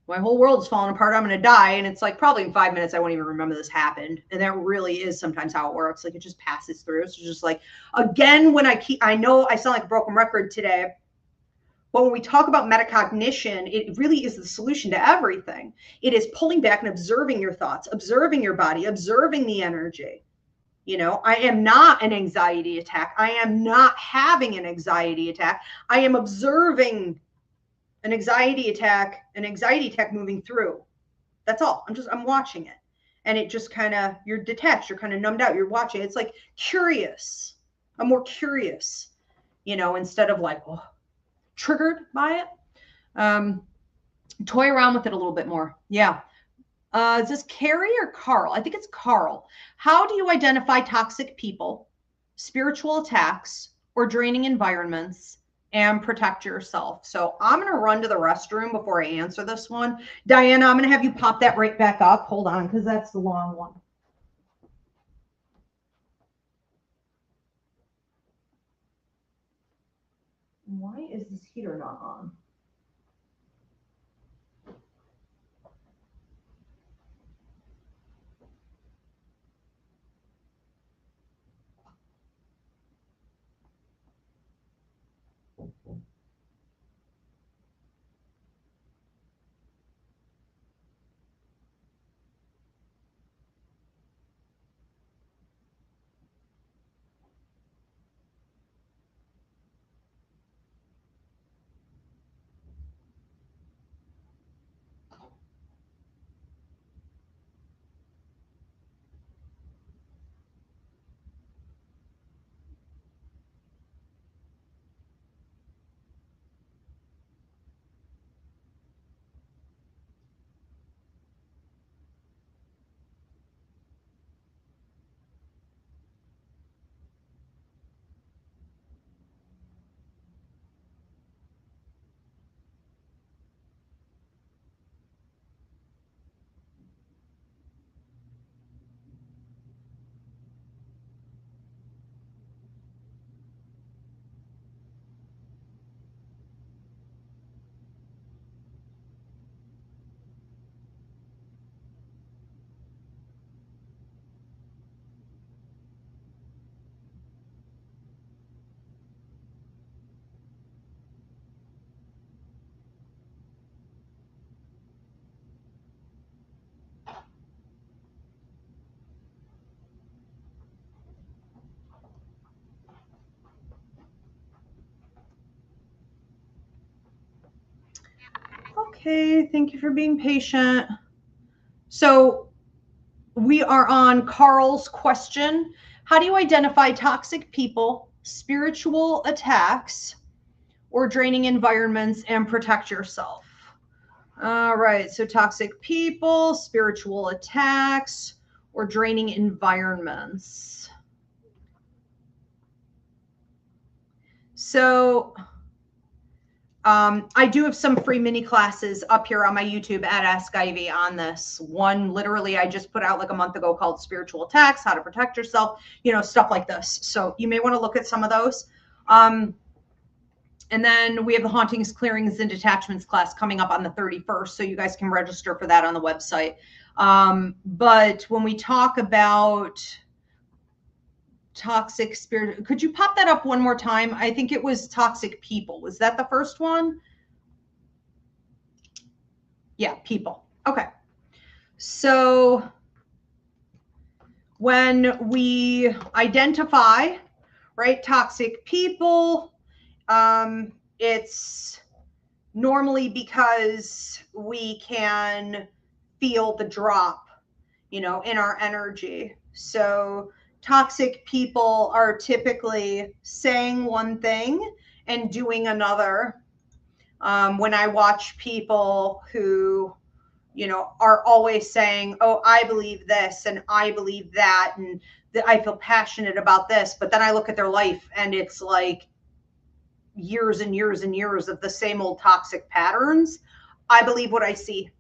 my whole world's falling apart. I'm going to die. And it's like, probably in 5 minutes, I won't even remember this happened. And that really is sometimes how it works. Like, it just passes through. So just like, again, I know I sound like a broken record today, but when we talk about metacognition, it really is the solution to everything. It is pulling back and observing your thoughts, observing your body, observing the energy. I am not an anxiety attack. I am not having an anxiety attack. I am observing an anxiety attack moving through. That's all. I'm watching it. And it just kind of, you're detached, you're kind of numbed out, you're watching. It's like curious. I'm more curious, instead of like, oh, triggered by it. Toy around with it a little bit more. Yeah. Is this Carrie or Carl? I think it's Carl. How do you identify toxic people, spiritual attacks, or draining environments and protect yourself? So I'm going to run to the restroom before I answer this one. Diana, I'm going to have you pop that right back up. Hold on, because that's the long one. Why is this heater not on? Okay, thank you for being patient. So we are on Carl's question. How do you identify toxic people, spiritual attacks, or draining environments and protect yourself? All right, so toxic people, spiritual attacks, or draining environments. So I do have some free mini classes up here on my YouTube at Ask Ivy on this. One literally I just put out like a month ago called Spiritual Attacks, How to Protect Yourself, stuff like this. So you may want to look at some of those. And then we have the Hauntings, Clearings, and Detachments class coming up on the 31st. So you guys can register for that on the website. But when we talk about toxic spirit, could you pop that up one more time? I think it was toxic people. Was that the first one? Yeah, people. Okay. So when we identify, right, toxic people, it's normally because we can feel the drop, in our energy. So toxic people are typically saying one thing and doing another. When I watch people who, are always saying, oh, I believe this and I believe that, and that I feel passionate about this, but then I look at their life and it's like years and years and years of the same old toxic patterns. I believe what I see.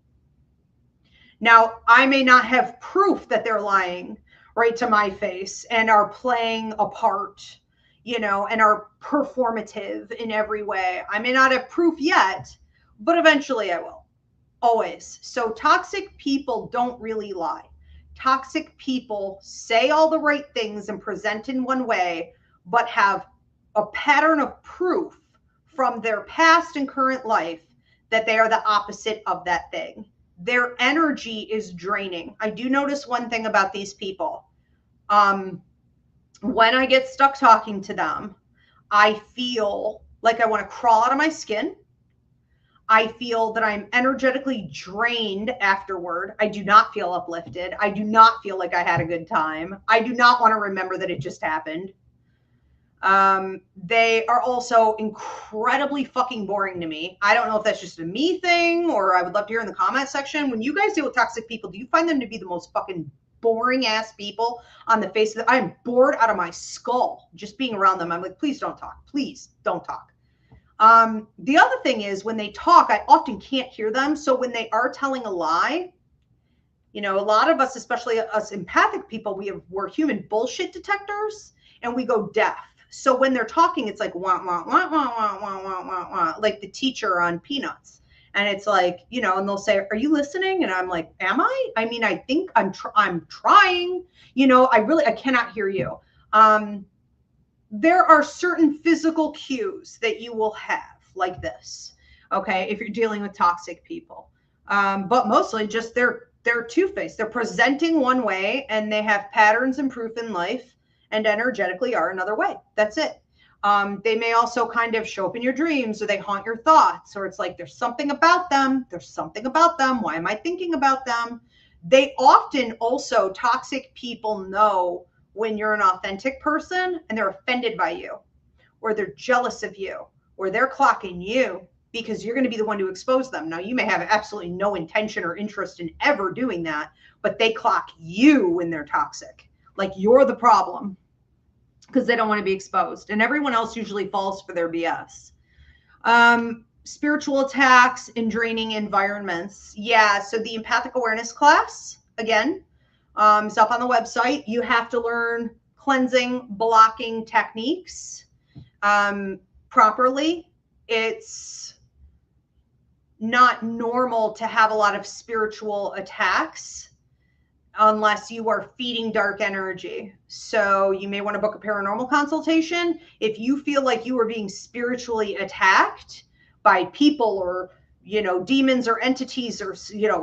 Now, I may not have proof that they're lying right to my face and are playing a part, and are performative in every way. I may not have proof yet, but eventually I will. Always. So toxic people don't really lie. Toxic people say all the right things and present in one way, but have a pattern of proof from their past and current life that they are the opposite of that thing. Their energy is draining. I do notice one thing about these people. When I get stuck talking to them, I feel like I want to crawl out of my skin. I feel that I'm energetically drained afterward. I do not feel uplifted. I do not feel like I had a good time. I do not want to remember that it just happened. They are also incredibly fucking boring to me. I don't know if that's just a me thing, or I would love to hear in the comment section. When you guys deal with toxic people, do you find them to be the most fucking boring ass people on the face of the, I'm bored out of my skull just being around them. I'm like, please don't talk. Please don't talk. The other thing is when they talk, I often can't hear them. So when they are telling a lie, a lot of us, especially us empathic people, we're human bullshit detectors and we go deaf. So when they're talking, it's like, wah, wah, wah, wah, wah, wah, wah, wah, wah, like the teacher on Peanuts. And it's like, and they'll say, are you listening? And I'm like, am I? I mean, I think I'm trying, I cannot hear you. There are certain physical cues that you will have like this, okay, if you're dealing with toxic people. But mostly just they're two-faced. They're presenting one way and they have patterns and proof in life and energetically are another way. That's it. They may also kind of show up in your dreams, or they haunt your thoughts, or it's like there's something about them. There's something about them. Why am I thinking about them? They often also, toxic people know when you're an authentic person and they're offended by you, or they're jealous of you, or they're clocking you because you're going to be the one to expose them. Now, you may have absolutely no intention or interest in ever doing that, but they clock you when they're toxic. Like you're the problem because they don't want to be exposed. And everyone else usually falls for their BS. Spiritual attacks in draining environments. Yeah, so the empathic awareness class, again, is up on the website. You have to learn cleansing, blocking techniques properly. It's not normal to have a lot of spiritual attacks unless you are feeding dark energy. So you may want to book a paranormal consultation. If you feel like you are being spiritually attacked by people or, demons or entities or,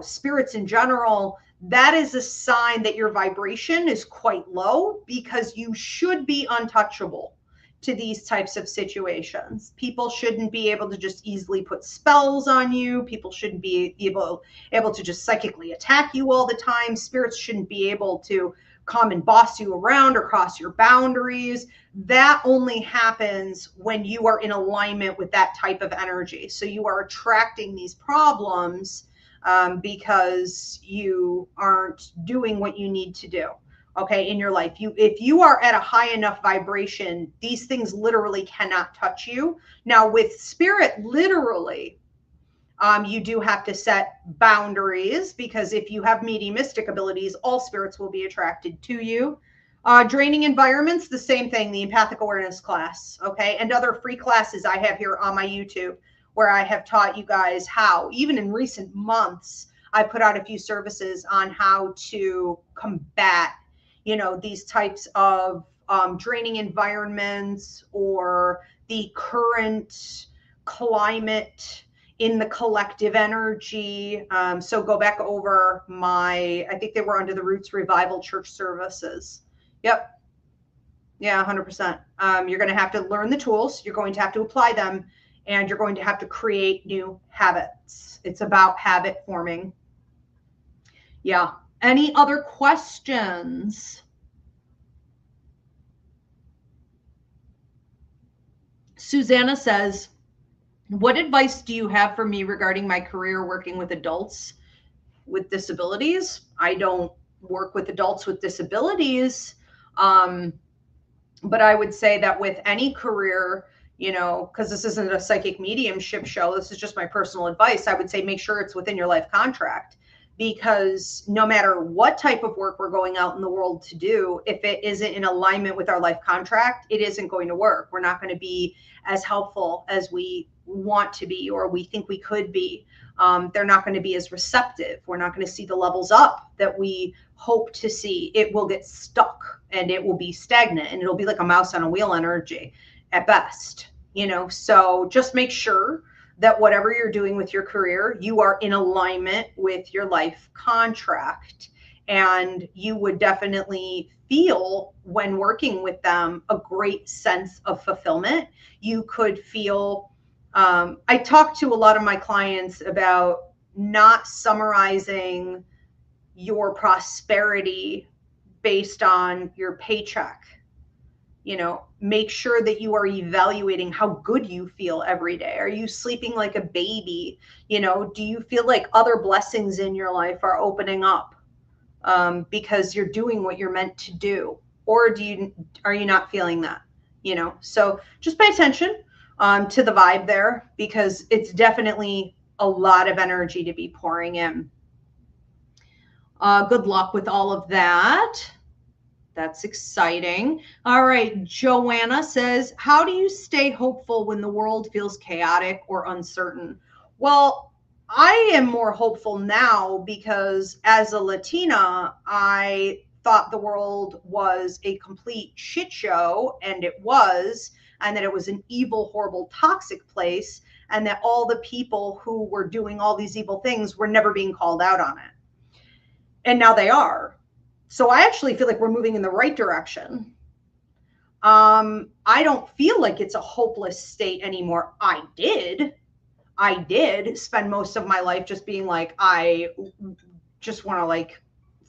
spirits in general, that is a sign that your vibration is quite low because you should be untouchable. to these types of situations. People shouldn't be able to just easily put spells on you. People shouldn't be able to just psychically attack you all the time. Spirits shouldn't be able to come and boss you around or cross your boundaries. That only happens when you are in alignment with that type of energy. So you are attracting these problems because you aren't doing what you need to do. Okay, in your life, if you are at a high enough vibration, these things literally cannot touch you. Now, with spirit, literally, you do have to set boundaries, because if you have mediumistic abilities, all spirits will be attracted to you. Draining environments, the same thing, the empathic awareness class, okay, and other free classes I have here on my YouTube, where I have taught you guys how, even in recent months, I put out a few services on how to combat, these types of draining environments or the current climate in the collective energy. So go back over I think they were under the Roots Revival Church services. Yep. Yeah, 100%. You're going to have to learn the tools. You're going to have to apply them, and you're going to have to create new habits. It's about habit forming. Yeah. Any other questions? Susanna says, what advice do you have for me regarding my career working with adults with disabilities? I don't work with adults with disabilities. But I would say that with any career, because this isn't a psychic mediumship show, this is just my personal advice. I would say make sure it's within your life contract, because no matter what type of work we're going out in the world to do, if it isn't in alignment with our life contract, it isn't going to work. We're not going to be as helpful as we want to be, or we think we could be. They're not going to be as receptive. We're not going to see the levels up that we hope to see. It will get stuck, and it will be stagnant, and it'll be like a mouse on a wheel energy at best, so just make sure that whatever you're doing with your career, you are in alignment with your life contract. And you would definitely feel, when working with them, a great sense of fulfillment. You could feel, I talk to a lot of my clients about not summarizing your prosperity based on your paycheck. Make sure that you are evaluating how good you feel every day. Are you sleeping like a baby? Do you feel like other blessings in your life are opening up because you're doing what you're meant to do? Or are you not feeling that? So just pay attention to the vibe there, because it's definitely a lot of energy to be pouring in. Good luck with all of that. That's exciting. All right. Joanna says, how do you stay hopeful when the world feels chaotic or uncertain? Well, I am more hopeful now, because as a Latina, I thought the world was a complete shit show, and it was, and that it was an evil, horrible, toxic place, and that all the people who were doing all these evil things were never being called out on it. And now they are. So I actually feel like we're moving in the right direction. I don't feel like it's a hopeless state anymore. I did spend most of my life just being like, I just want to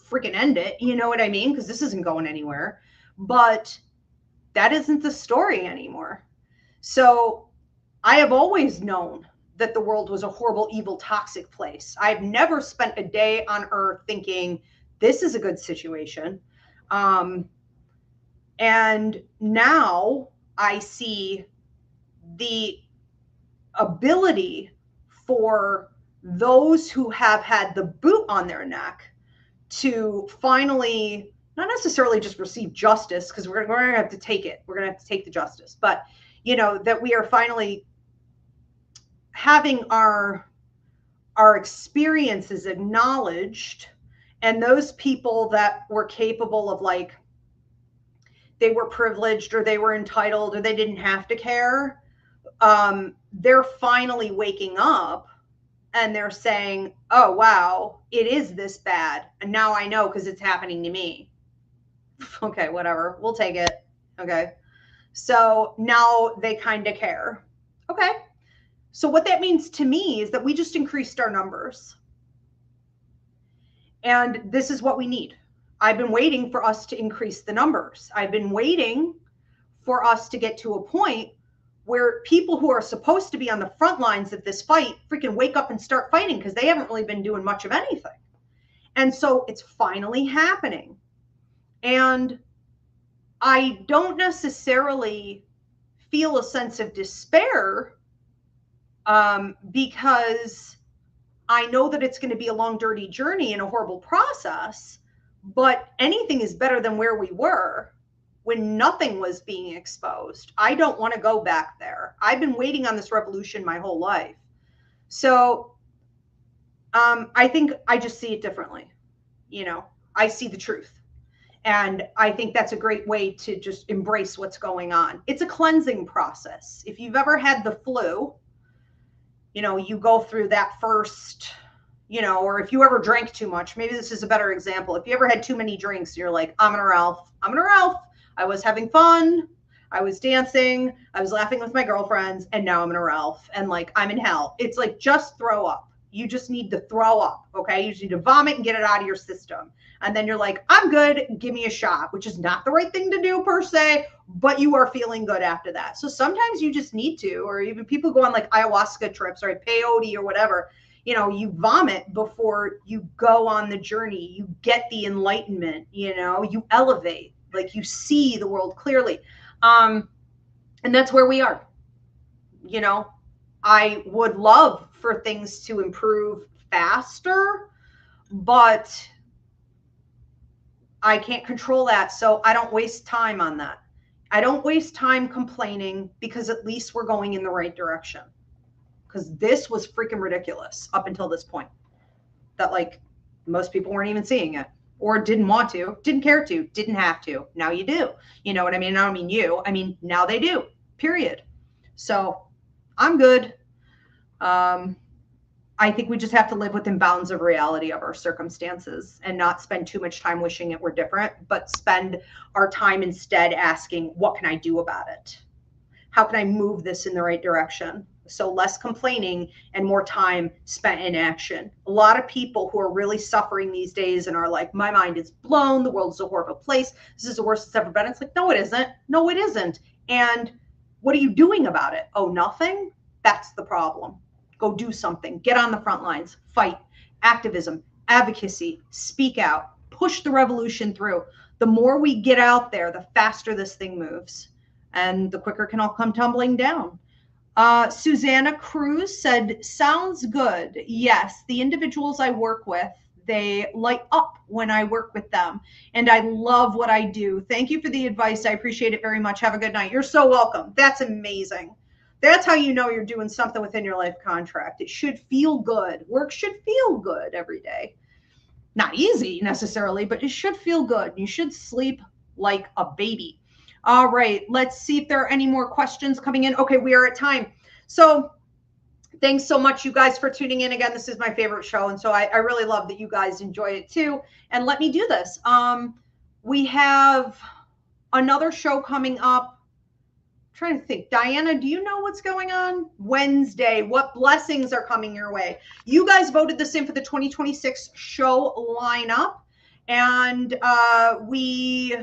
freaking end it. You know what I mean? Because this isn't going anywhere. But that isn't the story anymore. So I have always known that the world was a horrible, evil, toxic place. I've never spent a day on earth thinking, this is a good situation. And now I see the ability for those who have had the boot on their neck to finally, not necessarily just receive justice, because we're going to have to take it. We're going to have to take the justice. But, that we are finally having our experiences acknowledged. And those people that were capable of, they were privileged, or they were entitled, or they didn't have to care, they're finally waking up, and they're saying, oh, wow, it is this bad. And now I know, because it's happening to me. Okay, whatever. We'll take it. Okay. So now they kind of care. Okay. So what that means to me is that we just increased our numbers. And this is what we need. I've been waiting for us to increase the numbers. I've been waiting for us to get to a point where people who are supposed to be on the front lines of this fight freaking wake up and start fighting, because they haven't really been doing much of anything. And so it's finally happening. And I don't necessarily feel a sense of despair, because I know that it's going to be a long, dirty journey and a horrible process, but anything is better than where we were when nothing was being exposed. I don't want to go back there. I've been waiting on this revolution my whole life. So I think I just see it differently. You know, I see the truth. And I think that's a great way to just embrace what's going on. It's a cleansing process. If you've ever had the flu, you know, you go through that first, you know, or if you ever drank too much, maybe this is a better example. If you ever had too many drinks, you're like, I'm an Ralph. I was having fun. I was dancing. I was laughing with my girlfriends. And now I'm in a Ralph. And like, I'm in hell. It's like, just throw up. You just need to throw up. Okay. You just need to vomit and get it out of your system. And then you're like, I'm good. Give me a shot, which is not the right thing to do per se, but you are feeling good after that. So sometimes you just need to, or even people go on like ayahuasca trips or peyote or whatever. You know, you vomit before you go on the journey. You get the enlightenment, you know, you elevate, like you see the world clearly. And that's where we are. You know, I would love for things to improve faster, but I can't control that. So I don't waste time on that. I don't waste time complaining, because at least we're going in the right direction. Because this was freaking ridiculous up until this point, that like most people weren't even seeing it, or didn't want to, didn't care to, didn't have to. Now you do. You know what I mean? I don't mean you. I mean, now they do, period. So I'm good. I think we just have to live within bounds of reality of our circumstances and not spend too much time wishing it were different, but spend our time instead asking, what can I do about it? How can I move this in the right direction? So less complaining and more time spent in action. A lot of people who are really suffering these days and are like, my mind is blown. The world is a horrible place. This is the worst it's ever been. It's like, no, it isn't. No, it isn't. And what are you doing about it? Oh, nothing? That's the problem. Go do something. Get on the front lines. Fight. Activism, advocacy, speak out, push the revolution through. The more we get out there, the faster this thing moves, and the quicker it can all come tumbling down. Susanna Cruz said, sounds good. Yes, the individuals I work with, they light up when I work with them, and I love what I do. Thank you for the advice. I appreciate it very much. Have a good night. You're so welcome. That's amazing. That's how you know you're doing something within your life contract. It should feel good. Work should feel good every day. Not easy necessarily, but it should feel good. You should sleep like a baby. All right, let's see if there are any more questions coming in. Okay, we are at time. So thanks so much, you guys, for tuning in. Again, this is my favorite show, and so I really love that you guys enjoy it too. And let me do this. We have another show coming up. Trying to think. Diana, do you know what's going on? Wednesday. What blessings are coming your way? You guys voted this in for the 2026 show lineup. And we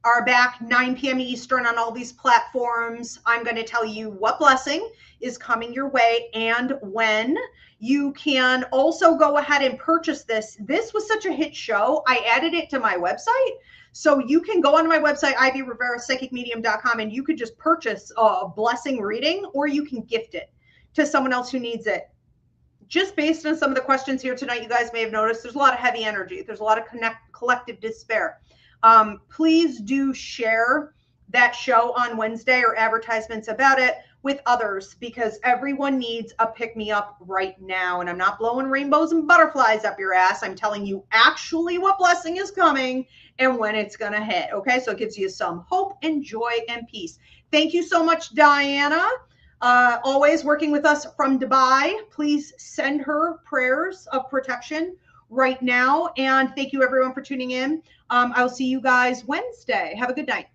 are back 9 p.m. Eastern on all these platforms. I'm going to tell you what blessing is coming your way and when. You can also go ahead and purchase this. This was such a hit show. I added it to my website. So you can go onto my website, Ivy Rivera, psychicmedium.com, and you could just purchase a blessing reading, or you can gift it to someone else who needs it. Just based on some of the questions here tonight, you guys may have noticed there's a lot of heavy energy. There's a lot of collective despair. Please do share that show on Wednesday or advertisements about it with others, because everyone needs a pick-me-up right now. And I'm not blowing rainbows and butterflies up your ass. I'm telling you actually what blessing is coming and when it's going to hit. Okay, so it gives you some hope and joy and peace. Thank you so much, Diana. Always working with us from Dubai. Please send her prayers of protection right now. And thank you, everyone, for tuning in. I'll see you guys Wednesday. Have a good night.